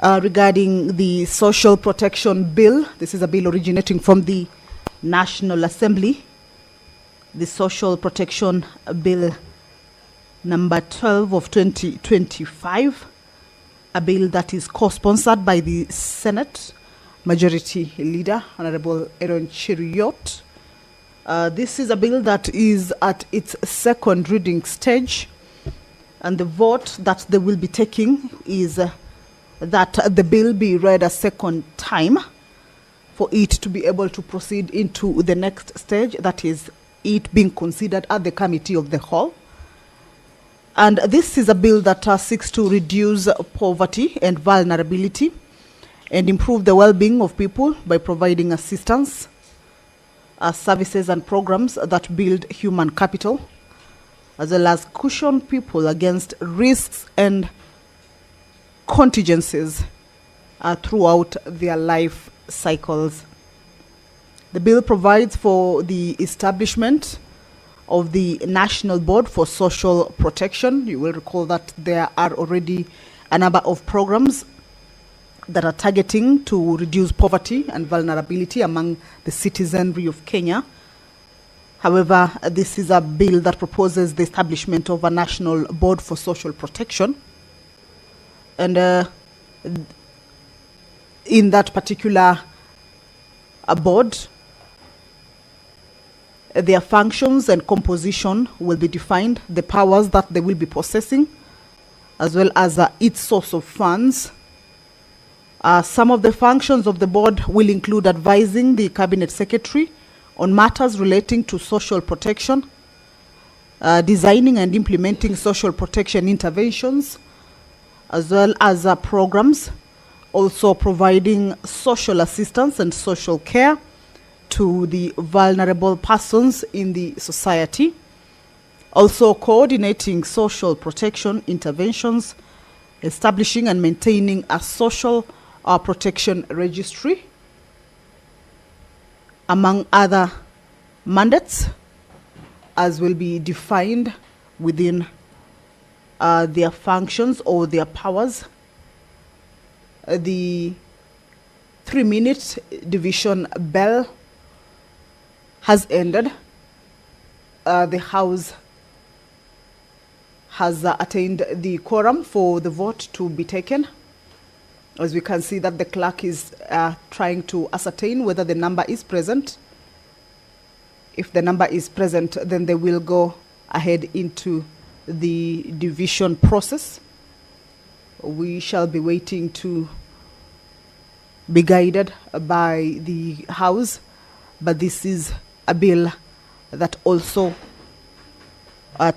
regarding the Social Protection Bill. This is a bill originating from the National Assembly. The Social Protection Bill number 12 of 2025, a bill that is co-sponsored by the Senate Majority Leader, Honorable Aaron Cheriot. This is a bill that is at its second reading stage, and the vote that they will be taking is that the bill be read a second time for it to be able to proceed into the next stage, that is it being considered at the Committee of the Whole. And this is a bill that seeks to reduce poverty and vulnerability and improve the well-being of people by providing assistance, services and programs that build human capital, as well as cushion people against risks and contingencies throughout their life cycles. The bill provides for the establishment of the National Board for Social Protection. You will recall that there are already a number of programs that are targeting to reduce poverty and vulnerability among the citizenry of Kenya. However, this is a bill that proposes the establishment of a National Board for Social Protection. And in that particular board, their functions and composition will be defined, the powers that they will be possessing, as well as its source of funds. Some of the functions of the board will include advising the Cabinet Secretary on matters relating to social protection, designing and implementing social protection interventions, as well as programs, also providing social assistance and social care to the vulnerable persons in the society, also coordinating social protection interventions, establishing and maintaining a social protection registry, among other mandates, as will be defined within their functions or their powers. The 3-minute division bell has ended. The House has attained the quorum for the vote to be taken. As we can see that the clerk is trying to ascertain whether the number is present. If the number is present, then they will go ahead into the division process. We shall be waiting to be guided by the House, but this is a bill that also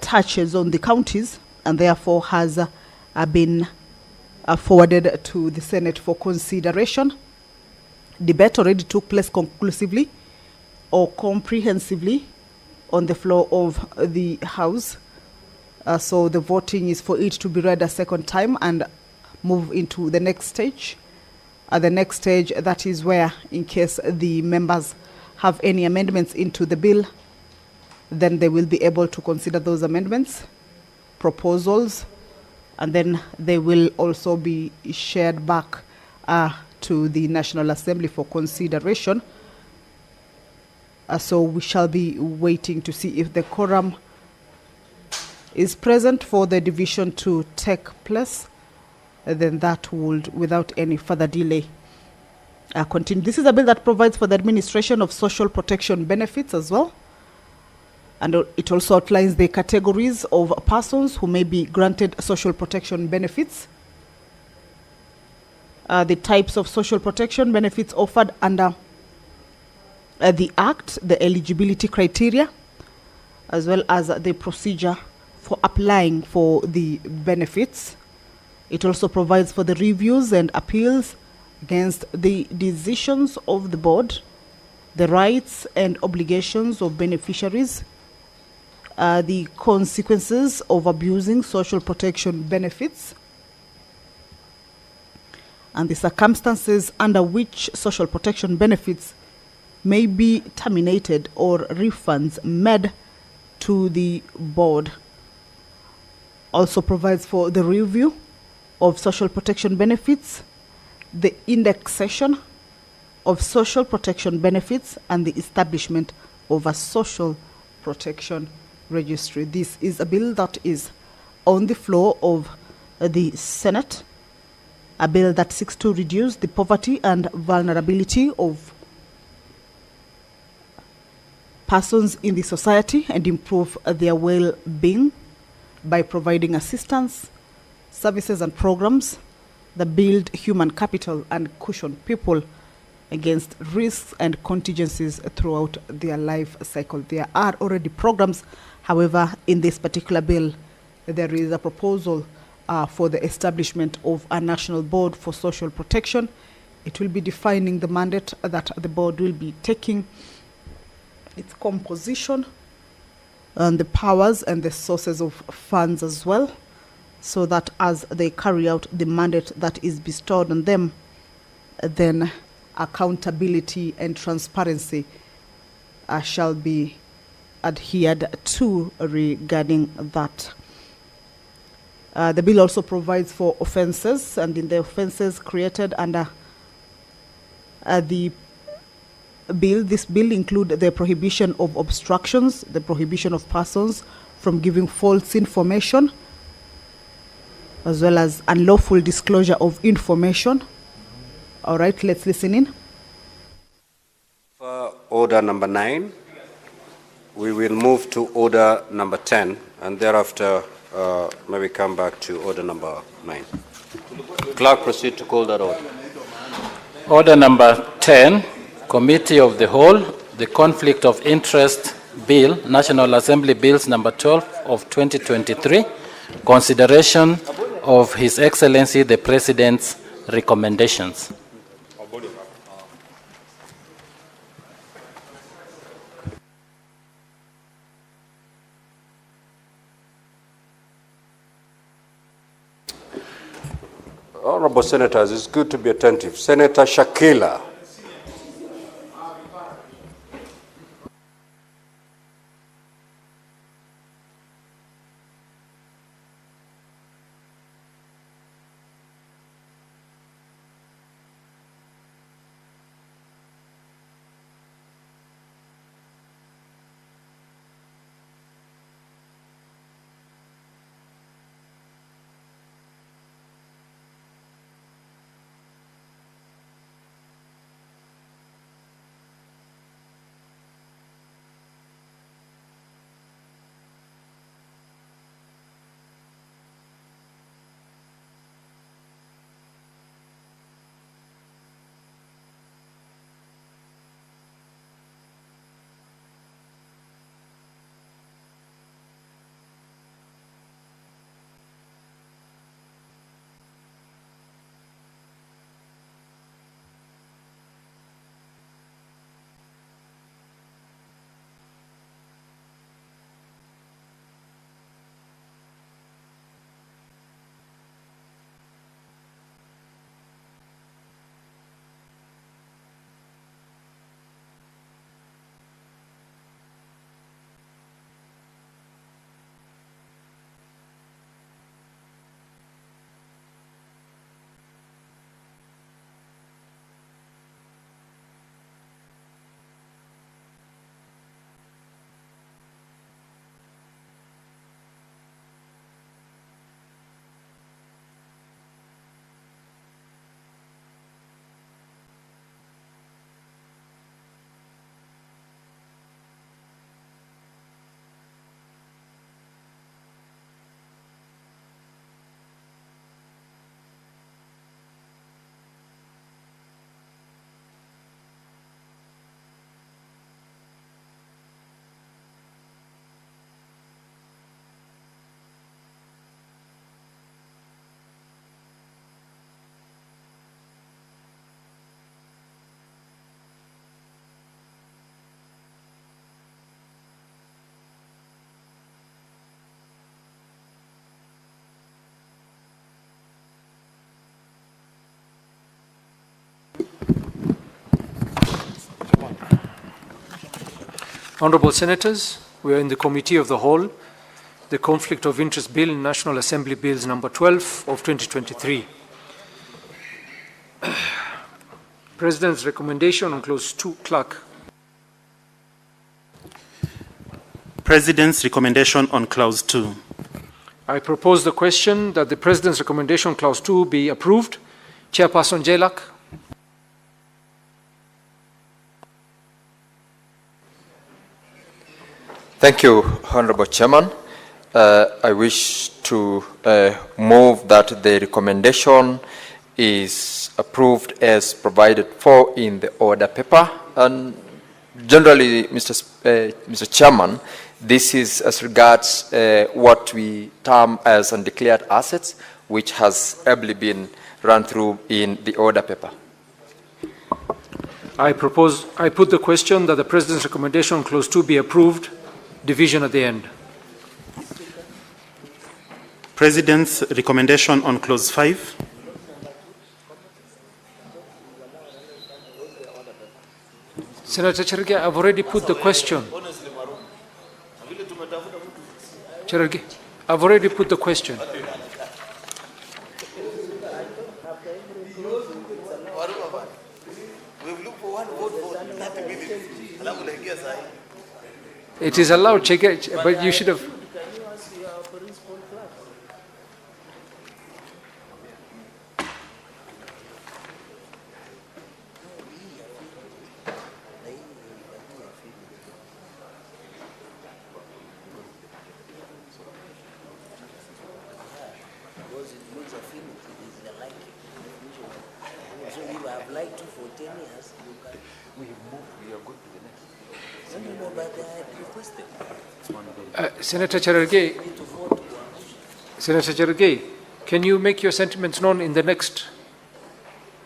touches on the counties and therefore has been forwarded to the Senate for consideration. Debate already took place conclusively or comprehensively on the floor of the House. So the voting is for it to be read a second time and move into the next stage. The next stage, that is where, in case the members have any amendments into the bill, then they will be able to consider those amendments, proposals, and then they will also be shared back to the National Assembly for consideration. So we shall be waiting to see if the quorum is present for the division to take place. Then that would, without any further delay, continue. This is a bill that provides for the administration of social protection benefits as well. And it also outlines the categories of persons who may be granted social protection benefits, the types of social protection benefits offered under the Act, the eligibility criteria, as well as the procedure for applying for the benefits. It also provides for the reviews and appeals against the decisions of the board, the rights and obligations of beneficiaries, the consequences of abusing social protection benefits, and the circumstances under which social protection benefits may be terminated or refunds made to the board. Also provides for the review of social protection benefits, the indexation of social protection benefits, and the establishment of a social protection registry. This is a bill that is on the floor of the Senate, a bill that seeks to reduce the poverty and vulnerability of persons in the society and improve their well-being by providing assistance, services and programs that build human capital and cushion people against risks and contingencies throughout their life cycle. There are already programs. However, in this particular bill, there is a proposal for the establishment of a national board for social protection. It will be defining the mandate that the board will be taking, its composition, and the powers and the sources of funds as well, so that as they carry out the mandate that is bestowed on them, then accountability and transparency shall be adhered to regarding that. The bill also provides for offences, and in the offences created under the bill, this bill include the prohibition of obstructions, the prohibition of persons from giving false information, as well as unlawful disclosure of information. All right, let's listen in. For order number 9, we will move to order number 10, and thereafter maybe come back to order number 9. Clerk, proceed to call that order. Order number 10, Committee of the Whole, the Conflict of Interest Bill, National Assembly Bills number 12 of 2023, consideration of His Excellency the President's recommendations. Honorable Senators, it's good to be attentive. Senator Shakila. Honorable Senators, we are in the Committee of the Whole, the Conflict of Interest Bill, National Assembly Bills number 12 of 2023. President's recommendation on clause 2, Clerk. President's recommendation on clause 2. I propose the question that the President's recommendation on clause 2 be approved. Chairperson Jelak. Thank you, Honorable Chairman. I wish to move that the recommendation is approved as provided for in the order paper. And generally, Mr. Chairman, this is as regards what we term as undeclared assets, which has ably been run through in the order paper. I put the question that the President's recommendation on clause 2 be approved. Division at the end. President's recommendation on clause 5. Senator Cherargei, I've already put the question. Cherargei, I've already put the question. It is allowed, but you should have. Senator Cherargei, can you make your sentiments known in the next,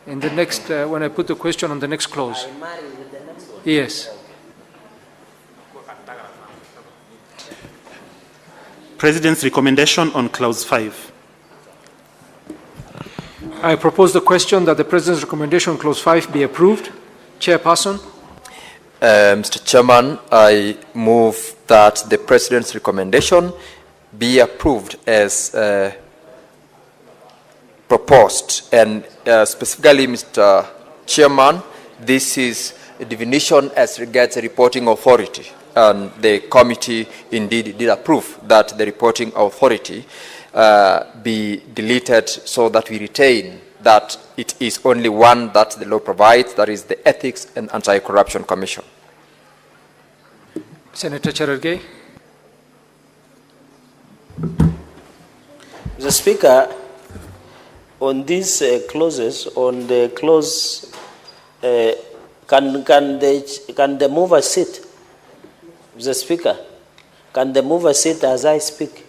when I put the question on the next clause? Yes. President's recommendation on clause 5. I propose the question that the President's recommendation on clause 5 be approved. Chairperson. Mr. Chairman, I move that the President's recommendation be approved as proposed. And specifically, Mr. Chairman, this is a definition as regards the reporting authority. And the committee indeed did approve that the reporting authority be deleted so that we retain that it is only one that the law provides, that is the Ethics and Anti-Corruption Commission. Senator Cherargei. Mr. Speaker, on these clauses, on the clause, can the mover sit? Mr. Speaker, can the mover sit as I speak?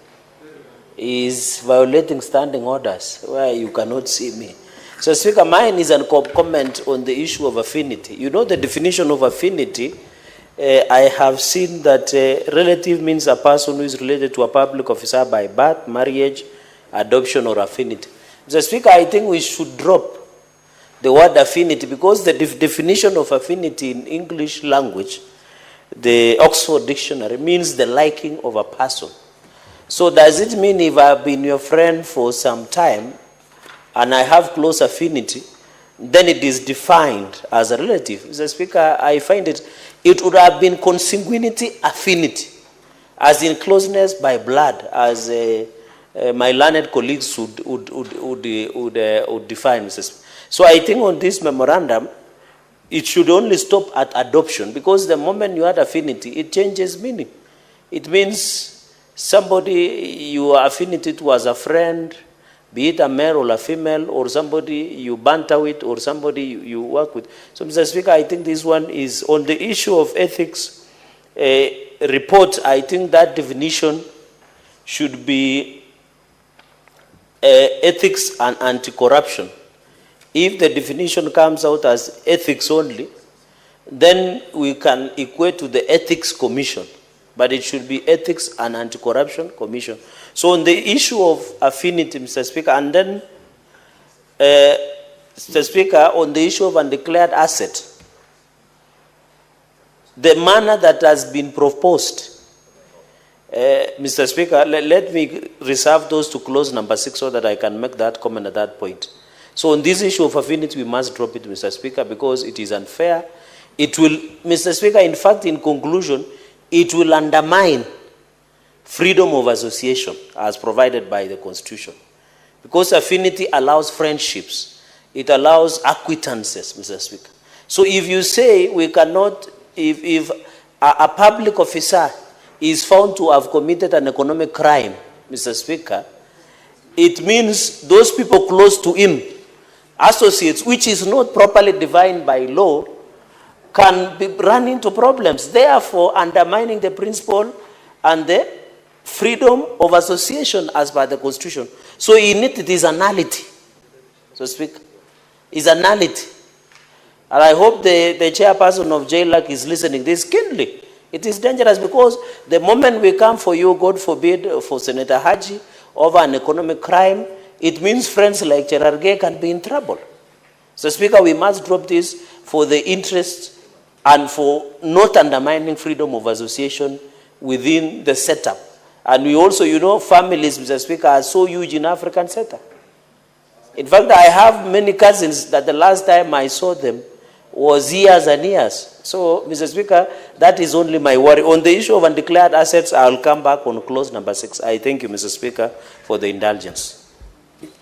Is violating standing orders where you cannot see me. So, Speaker, mine is a comment on the issue of affinity. You know the definition of affinity. I have seen that relative means a person who is related to a public officer by birth, marriage, adoption, or affinity. Mr. Speaker, I think we should drop the word affinity because the definition of affinity in English language, the Oxford Dictionary, means the liking of a person. So does it mean if I've been your friend for some time and I have close affinity, then it is defined as a relative? Mr. Speaker, I find it would have been consanguinity affinity, as in closeness by blood, as my learned colleagues would define, Mr. Speaker. So I think on this memorandum, it should only stop at adoption, because the moment you add affinity, it changes meaning. It means somebody you are affinity to as a friend, be it a male or a female, or somebody you banter with, or somebody you work with. So, Mr. Speaker, I think this one is on the issue of ethics report. I think that definition should be ethics and anti-corruption. If the definition comes out as ethics only, then we can equate to the Ethics Commission, but it should be Ethics and Anti-Corruption Commission. So on the issue of affinity, Mr. Speaker, and then Mr. Speaker, on the issue of undeclared asset, the manner that has been proposed, Mr. Speaker, let me reserve those to clause number 6 so that I can make that comment at that point. So on this issue of affinity, we must drop it, Mr. Speaker, because it is unfair. It will, Mr. Speaker, in fact, in conclusion, it will undermine freedom of association as provided by the Constitution. Because affinity allows friendships. It allows acquaintances, Mr. Speaker. So if you say we cannot, if a public officer is found to have committed an economic crime, Mr. Speaker, it means those people close to him, associates, which is not properly defined by law, can be run into problems, therefore undermining the principle and the freedom of association as per the Constitution. So in it is a nullity, so to speak. It's a nullity. And I hope the chairperson of JLAC is listening this keenly. It is dangerous because the moment we come for you, God forbid, for Senator Haji over an economic crime, it means friends like Cherargei can be in trouble. So, Speaker, we must drop this for the interest and for not undermining freedom of association within the setup. And we also, you know, families, Mr. Speaker, are so huge in African setup. In fact, I have many cousins that the last time I saw them was years and years. So, Mr. Speaker, that is only my worry. On the issue of undeclared assets, I'll come back on clause number 6. I thank you, Mr. Speaker, for the indulgence.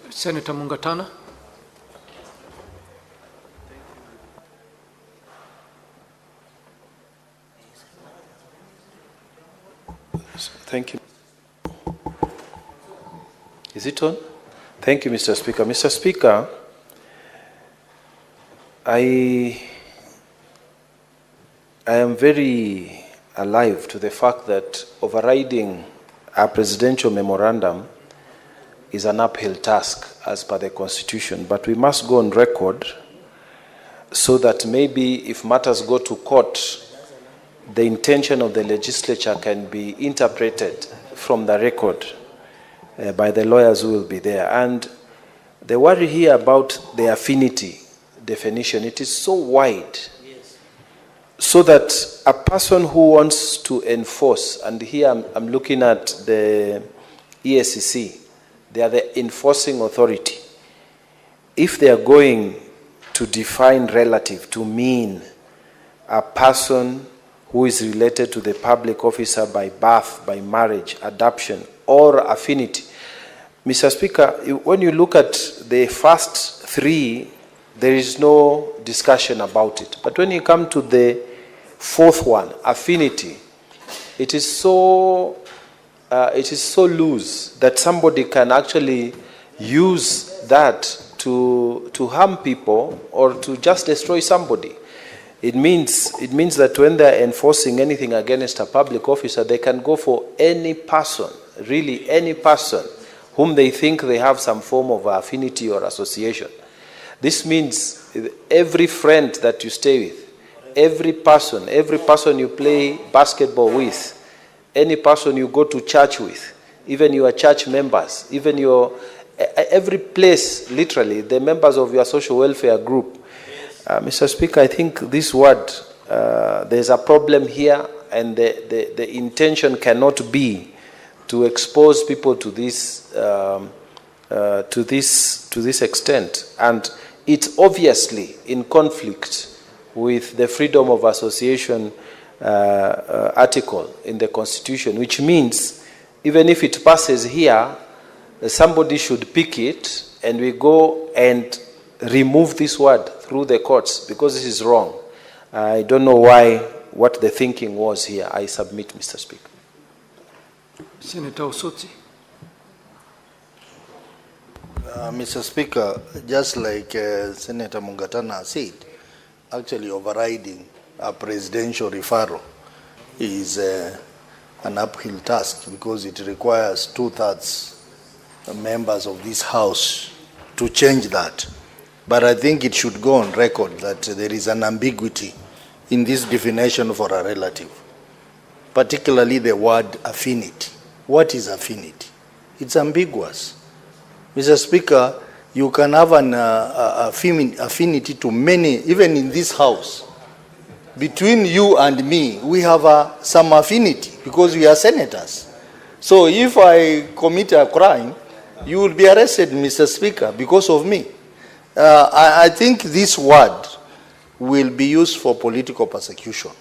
Senator Mungatana. Thank you. Is it on? Thank you, Mr. Speaker. Mr. Speaker, I am very alive to the fact that overriding a presidential memorandum is an uphill task as per the Constitution, but we must go on record so that maybe if matters go to court, the intention of the legislature can be interpreted from the record by the lawyers who will be there. And the worry here about the affinity definition, it is so wide, so that a person who wants to enforce, and here I'm looking at the ESCC, they are the enforcing authority. If they are going to define relative to mean a person who is related to the public officer by birth, by marriage, adoption, or affinity, Mr. Speaker, when you look at the first three, there is no discussion about it. But when you come to the fourth one, affinity, it is so loose that somebody can actually use that to harm people or to just destroy somebody. It means that when they're enforcing anything against a public officer, they can go for any person, really any person, whom they think they have some form of affinity or association. This means every friend that you stay with, every person you play basketball with, any person you go to church with, even your church members, even every place, literally, the members of your social welfare group. Mr. Speaker, I think this word, there's a problem here, and the intention cannot be to expose people to this extent, and it's obviously in conflict with the freedom of association article in the Constitution, which means even if it passes here, somebody should pick it, and we go and remove this word through the courts, because this is wrong. I don't know what the thinking was here. I submit, Mr. Speaker. Senator Osotsi. Mr. Speaker, just like Senator Mungatana said, actually overriding a presidential referral is an uphill task, because it requires 2/3 members of this House to change that. But I think it should go on record that there is an ambiguity in this definition for a relative, particularly the word affinity. What is affinity? It's ambiguous. Mr. Speaker, you can have an affinity to many, even in this house. Between you and me, we have some affinity because we are senators. So if I commit a crime, you will be arrested, Mr. Speaker, because of me. I think this word will be used for political persecution.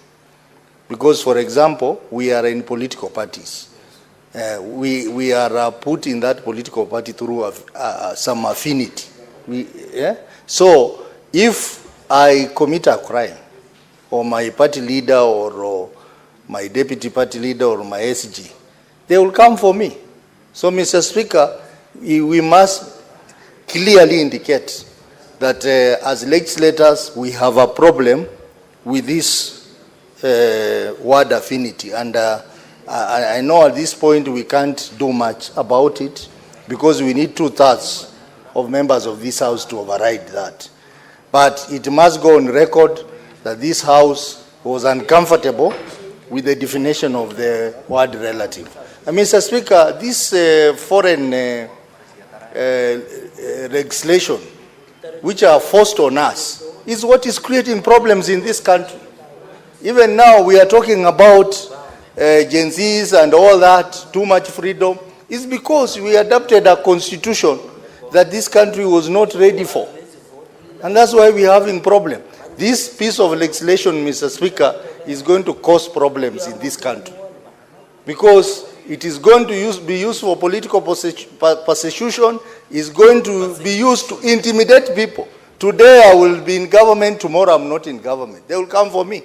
Because, for example, we are in political parties. We are put in that political party through some affinity. So if I commit a crime, or my party leader, or my deputy party leader, or my SG, they will come for me. So, Mr. Speaker, we must clearly indicate that as legislators, we have a problem with this word affinity. And I know at this point we can't do much about it because we need 2/3 of members of this House to override that. But it must go on record that this House was uncomfortable with the definition of the word relative. And Mr. Speaker, this foreign legislation, which are forced on us, is what is creating problems in this country. Even now, we are talking about Gen Zs and all that, too much freedom. It's because we adopted a constitution that this country was not ready for. And that's why we're having problem. This piece of legislation, Mr. Speaker, is going to cause problems in this country. Because it is going to be used for political persecution, is going to be used to intimidate people. Today I will be in government, tomorrow I'm not in government. They will come for me,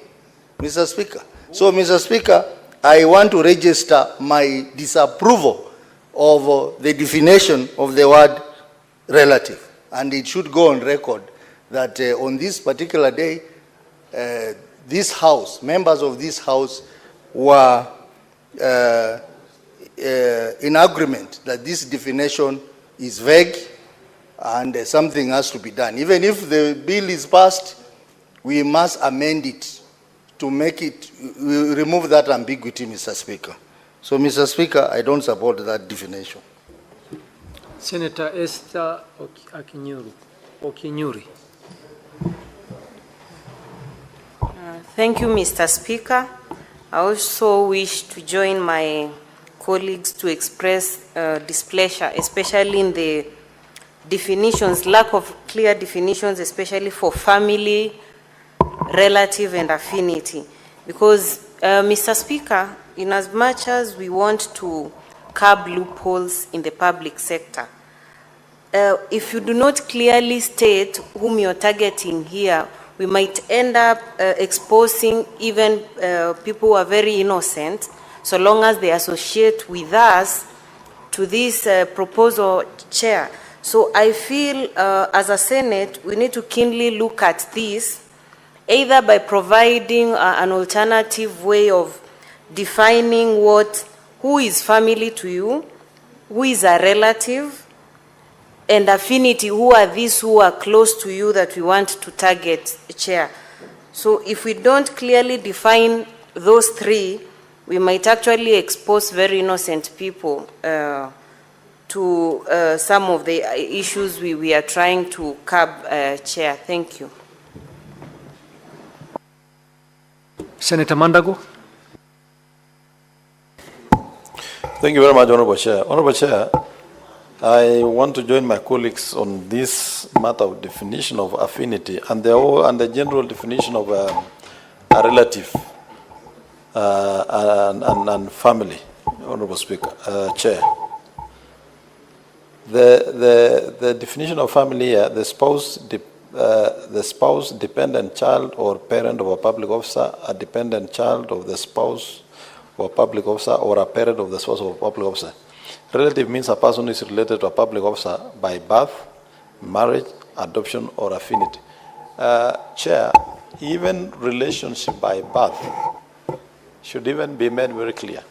Mr. Speaker. So, Mr. Speaker, I want to register my disapproval of the definition of the word relative. And it should go on record that on this particular day, this House, members of this House were in agreement that this definition is vague and something has to be done. Even if the bill is passed, we must amend it to make it, remove that ambiguity, Mr. Speaker. So, Mr. Speaker, I don't support that definition. Senator Esther Okinyuri. Thank you, Mr. Speaker. I also wish to join my colleagues to express displeasure, especially in the definitions, lack of clear definitions, especially for family, relative, and affinity. Because, Mr. Speaker, in as much as we want to curb loopholes in the public sector, if you do not clearly state whom you're targeting here, we might end up exposing even people who are very innocent, so long as they associate with us to this proposal, Chair. So I feel as a Senate, we need to keenly look at this, either by providing an alternative way of defining who is family to you, who is a relative, and affinity, who are these who are close to you that we want to target, Chair. So if we don't clearly define those three, we might actually expose very innocent people to some of the issues we are trying to curb, Chair. Thank you. Senator Mandago. Thank you very much, Honorable Chair. Honorable Chair, I want to join my colleagues on this matter of definition of affinity and the general definition of a relative and family, Honorable Speaker, Chair. The definition of family here, the spouse, dependent child, or parent of a public officer, a dependent child of the spouse of a public officer, or a parent of the spouse of a public officer. Relative means a person who is related to a public officer by birth, marriage, adoption, or affinity. Chair, even relationship by birth should even be made very clear.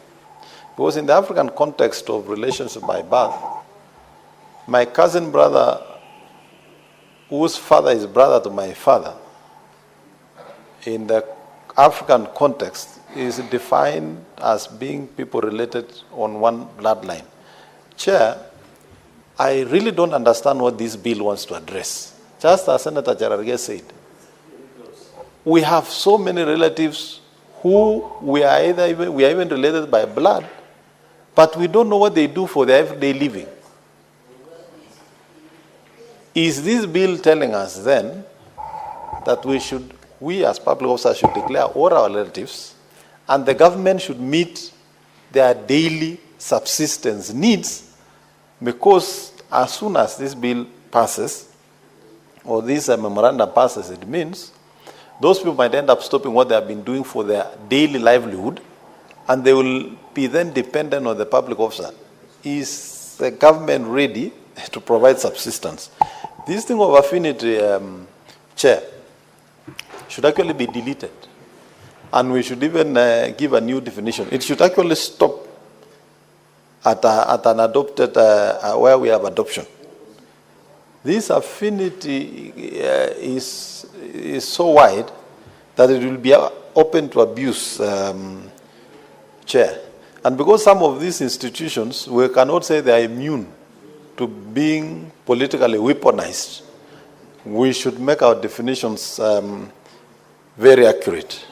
Because in the African context of relationship by birth, my cousin brother, whose father is brother to my father, in the African context, is defined as being people related on one bloodline. Chair, I really don't understand what this bill wants to address. Just as Senator Cherargei said, we have so many relatives who we are even related by blood, but we don't know what they do for their everyday living. Is this bill telling us then that we as public officers should declare all our relatives, and the government should meet their daily subsistence needs, because as soon as this bill passes, or this memorandum passes, it means those people might end up stopping what they have been doing for their daily livelihood, and they will be then dependent on the public officer. Is the government ready to provide subsistence? This thing of affinity, Chair, should actually be deleted. And we should even give a new definition. It should actually stop at an adopted, where we have adoption. This affinity is so wide that it will be open to abuse, Chair. And because some of these institutions, we cannot say they are immune to being politically weaponized, we should make our definitions very accurate.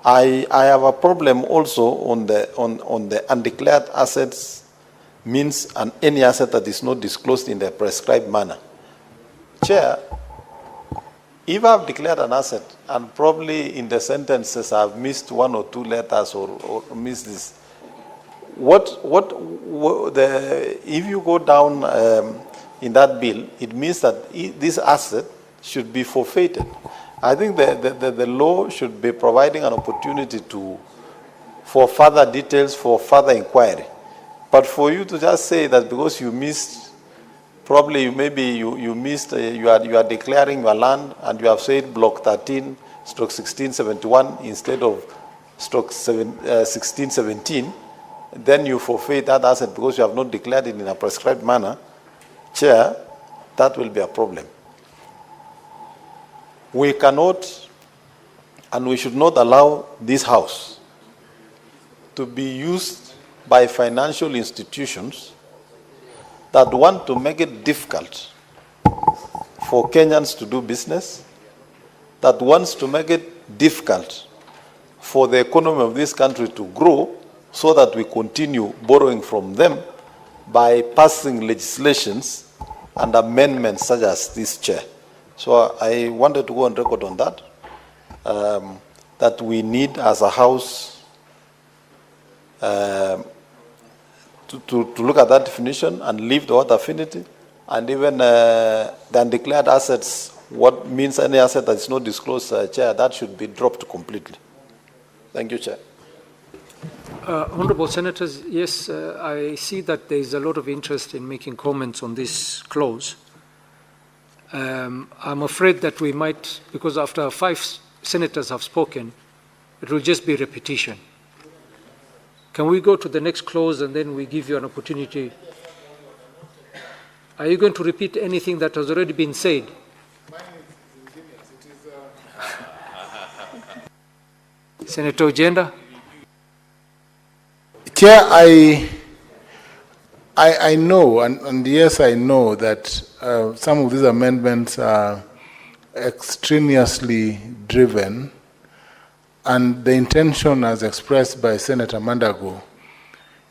I have a problem also on the undeclared assets means and any asset that is not disclosed in the prescribed manner. Chair, if I've declared an asset and probably in the sentences I've missed one or two letters or missed this, if you go down in that bill, it means that this asset should be forfeited. I think the law should be providing an opportunity for further details, for further inquiry. But for you to just say that because you missed, probably you missed, you are declaring your land and you have said block 13/1671 instead of stroke 1617, then you forfeit that asset because you have not declared it in a prescribed manner. Chair, that will be a problem. We cannot and we should not allow this house to be used by financial institutions that want to make it difficult for Kenyans to do business, that wants to make it difficult for the economy of this country to grow so that we continue borrowing from them by passing legislations and amendments such as this, Chair. So I wanted to go on record on that, that we need as a house to look at that definition and leave the word affinity, and even the undeclared assets, what means any asset that is not disclosed, Chair, that should be dropped completely. Thank you, Chair. Honorable Senators, yes, I see that there is a lot of interest in making comments on this clause. I'm afraid that we might, because after 5 senators have spoken, it will just be repetition. Can we go to the next clause and then we give you an opportunity? Are you going to repeat anything that has already been said? Senator Ojenda? Chair, I know, and yes, I know that some of these amendments are extraneously driven, and the intention as expressed by Senator Mandago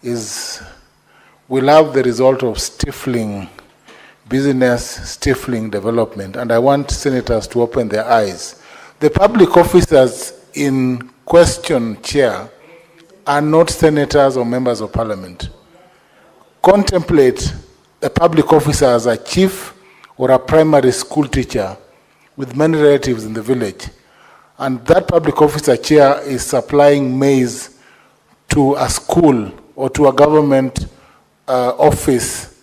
is we'll have the result of stifling business, stifling development, and I want senators to open their eyes. The public officers in question, Chair, are not senators or members of parliament. Contemplate a public officer as a chief or a primary school teacher with many relatives in the village. And that public officer, Chair, is supplying maize to a school or to a government office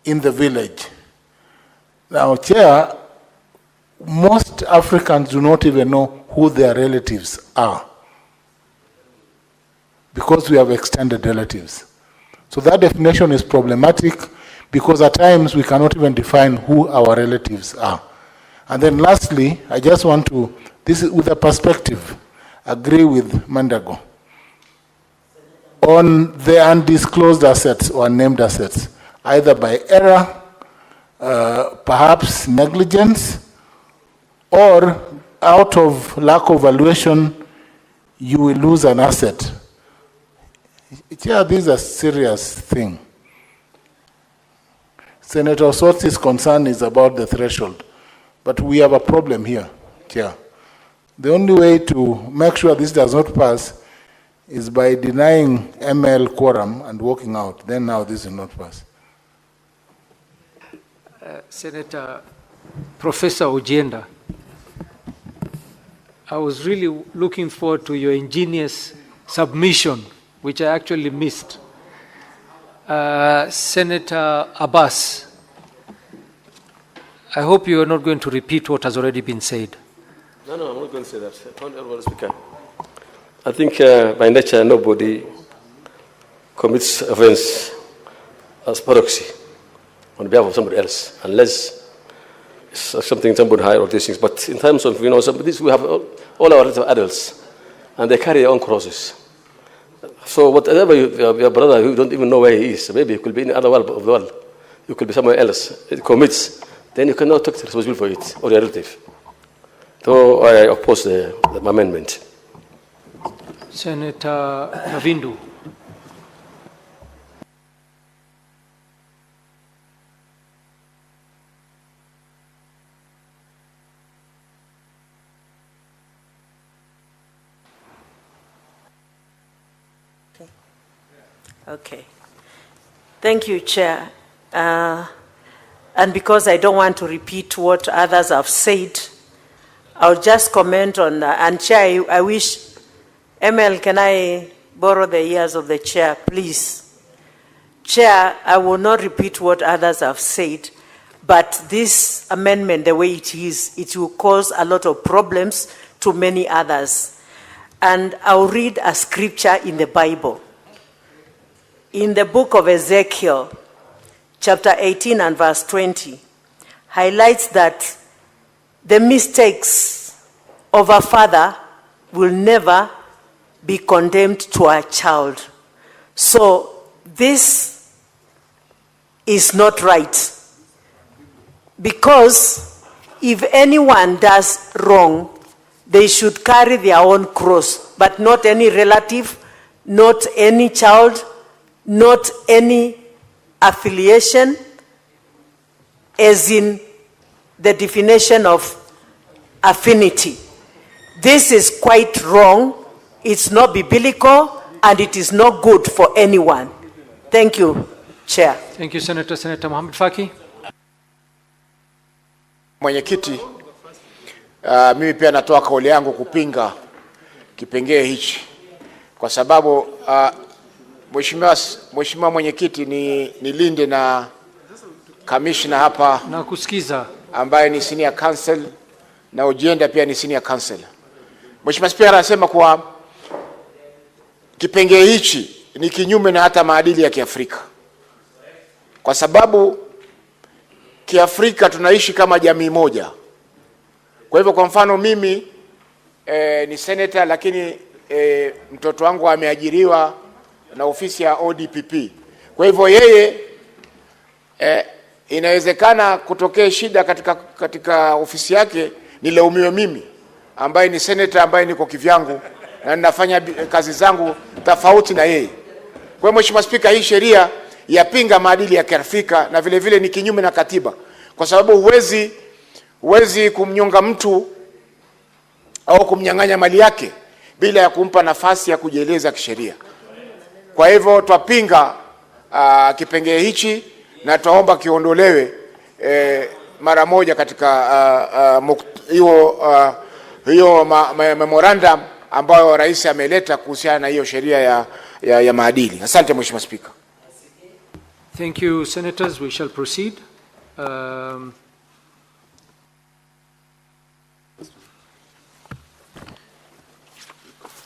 in the village. Now, Chair, most Africans do not even know who their relatives are, because we have extended relatives. So that definition is problematic because at times we cannot even define who our relatives are. And then lastly, I just want to, this is with a perspective, agree with Mandago. On the undisclosed assets or unnamed assets, either by error, perhaps negligence, or out of lack of valuation, you will lose an asset. Yeah, this is a serious thing. Senator Osot's concern is about the threshold, but we have a problem here. Yeah. The only way to make sure this does not pass is by denying ML quorum and walking out. Then now this will not pass. Senator Professor Ojienda, I was really looking forward to your ingenious submission, which I actually missed. Senator Abbas, I hope you are not going to repeat what has already been said. No, I'm not going to say that. Honorable Speaker, I think by nature nobody commits offense as proxy on behalf of somebody else, unless it's something somebody higher or these things. But in terms of, this, we have all our adults, and they carry their own crosses. So whatever your brother who don't even know where he is, maybe he could be in another world of the world, you could be somewhere else, it commits, then you cannot take responsibility for it, or your relative. So I oppose the amendment. Senator Navindu. Okay. Thank you, Chair. And because I don't want to repeat what others have said, I'll just comment on that. And Chair, I wish, ML, can I borrow the ears of the Chair, please? Chair, I will not repeat what others have said, but this amendment, the way it is, it will cause a lot of problems to many others. And I'll read a scripture in the Bible. In the book of Ezekiel, chapter 18 and verse 20, highlights that the mistakes of a father will never be condemned to a child. So this is not right. Because if anyone does wrong, they should carry their own cross, but not any relative, not any child, not any affiliation, as in the definition of affinity. This is quite wrong. It's not biblical, and it is not good for anyone. Thank you, Chair. Thank you, Senator. Senator Mohamed Faki. Mwenyekiti, mimi pia natoa kauli yangu kupinga kipengee hichi kwa sababu Mheshimiwa Mwenyekiti, ni linde na commissioner hapa na kusikiza ambaye ni senior counsel na Ojienda pia ni senior counsel. Mheshimiwa Speaker anasema kwa kipengee hichi ni kinyume na hata maadili ya Kiafrika. Kwa sababu Kiafrika tunaishi kama jamii moja. Kwa hivyo kwa mfano mimi ni senator, lakini mtoto wangu ameajiriwa na ofisi ya ODPP. Kwa hivyo yeye inawezekana kutokea shida katika ofisi yake nilaumiwe mimi ambaye ni senator, ambaye niko kivyangu na ninafanya kazi zangu tofauti na yeye. Kwa hiyo Mheshimiwa Speaker, hii sheria yapinga maadili ya Kiafrika na vile vile ni kinyume na katiba, kwa sababu huwezi kumnyonga mtu au kumnyang'anya mali yake bila ya kumpa nafasi ya kujieleza kisheria. Kwa hivyo twapinga kipengee hichi na tuomba kiondolewe mara moja katika hiyo memorandum ambayo rais ameleta kuhusiana na hiyo sheria ya maadili. Asante Mheshimiwa Speaker. Thank you, Senators. We shall proceed.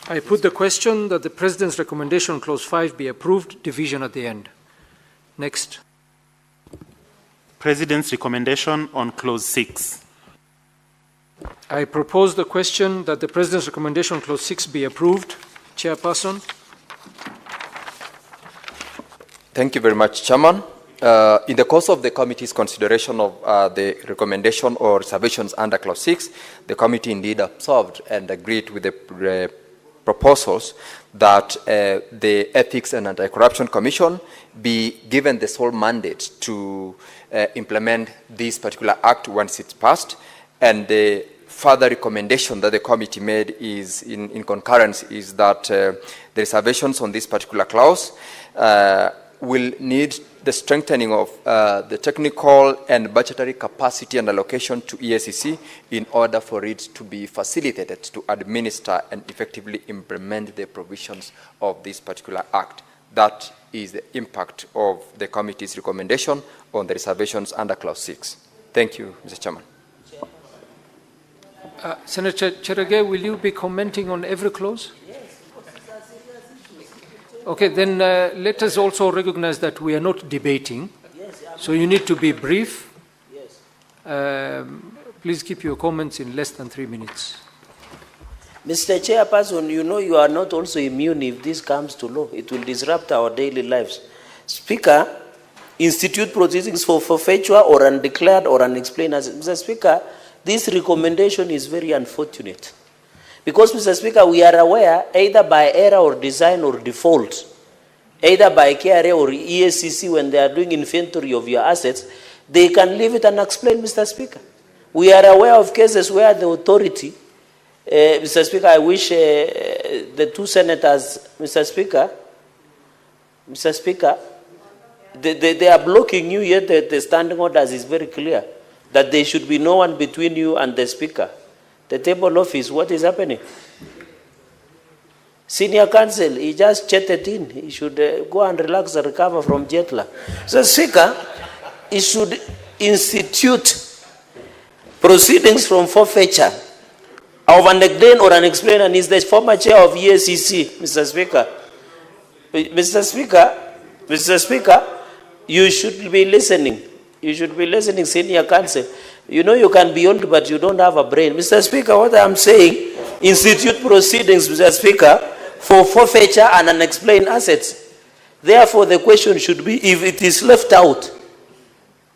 I put the question that the President's recommendation, Clause 5, be approved, division at the end. Next. President's recommendation on Clause 6. I propose the question that the President's recommendation on Clause 6 be approved. Chairperson. Thank you very much, Chairman. in the course of the committee's consideration of the recommendation or reservations under Clause 6, the committee indeed observed and agreed with the proposals that the Ethics and Anti-Corruption Commission be given the sole mandate to implement this particular act once it's passed, and the further recommendation that the committee made is in concurrence is that the reservations on this particular clause will need the strengthening of the technical and budgetary capacity and allocation to EACC in order for it to be facilitated to administer and effectively implement the provisions of this particular act. That is the impact of the committee's recommendation on the reservations under Clause 6. Thank you, Mr. Chairman. Senator Cherargei, will you be commenting on every clause? Okay, then let us also recognize that we are not debating, so you need to be brief. Please keep your comments in less than 3 minutes. Mr. Chairperson, you know you are not also immune if this comes to law. It will disrupt our daily lives. Speaker, institute proceedings for forfeiture or undeclared or unexplained. Mr. Speaker, this recommendation is very unfortunate. Because, Mr. Speaker, we are aware, either by error or design or default, either by KRA or EACC, when they are doing inventory of your assets, they can leave it unexplained, Mr. Speaker. We are aware of cases where the authority, Mr. Speaker, I wish the two senators, Mr. Speaker, they are blocking you, yet the standing orders is very clear that there should be no one between you and the Speaker. The table office, what is happening? Senior counsel, he just chatted in. He should go and relax and recover from jet lag. So, Speaker, he should institute proceedings from forfeiture of unexplained or unexplained, and is the former chair of EACC, Mr. Speaker. Mr. Speaker, you should be listening. You should be listening, senior counsel. You know you can be old, but you don't have a brain. Mr. Speaker, what I'm saying, institute proceedings, Mr. Speaker, for forfeiture and unexplained assets. Therefore, the question should be, if it is left out,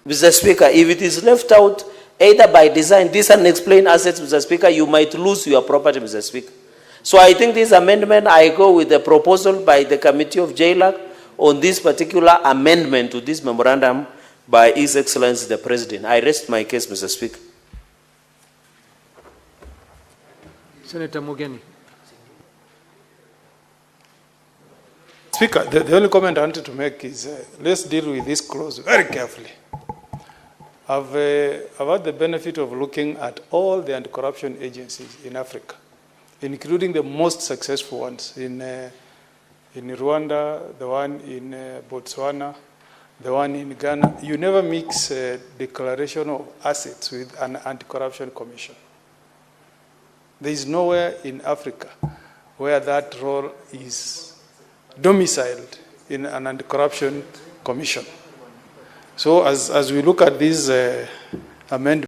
Mr. Speaker, if it is left out, either by design, these unexplained assets, Mr. Speaker, you might lose your property, Mr. Speaker. So I think this amendment, I go with the proposal by the Committee of JLAC on this particular amendment to this memorandum by His Excellency the President. I rest my case, Mr. Speaker. Senator Mugeni. Speaker, the only comment I wanted to make is let's deal with this clause very carefully. I've had the benefit of looking at all the anti-corruption agencies in Africa, including the most successful ones in Rwanda, the one in Botswana, the one in Ghana. You never mix declaration of assets with an anti-corruption commission. There is nowhere in Africa where that role is domiciled in an anti-corruption commission. So as we look at these amendments,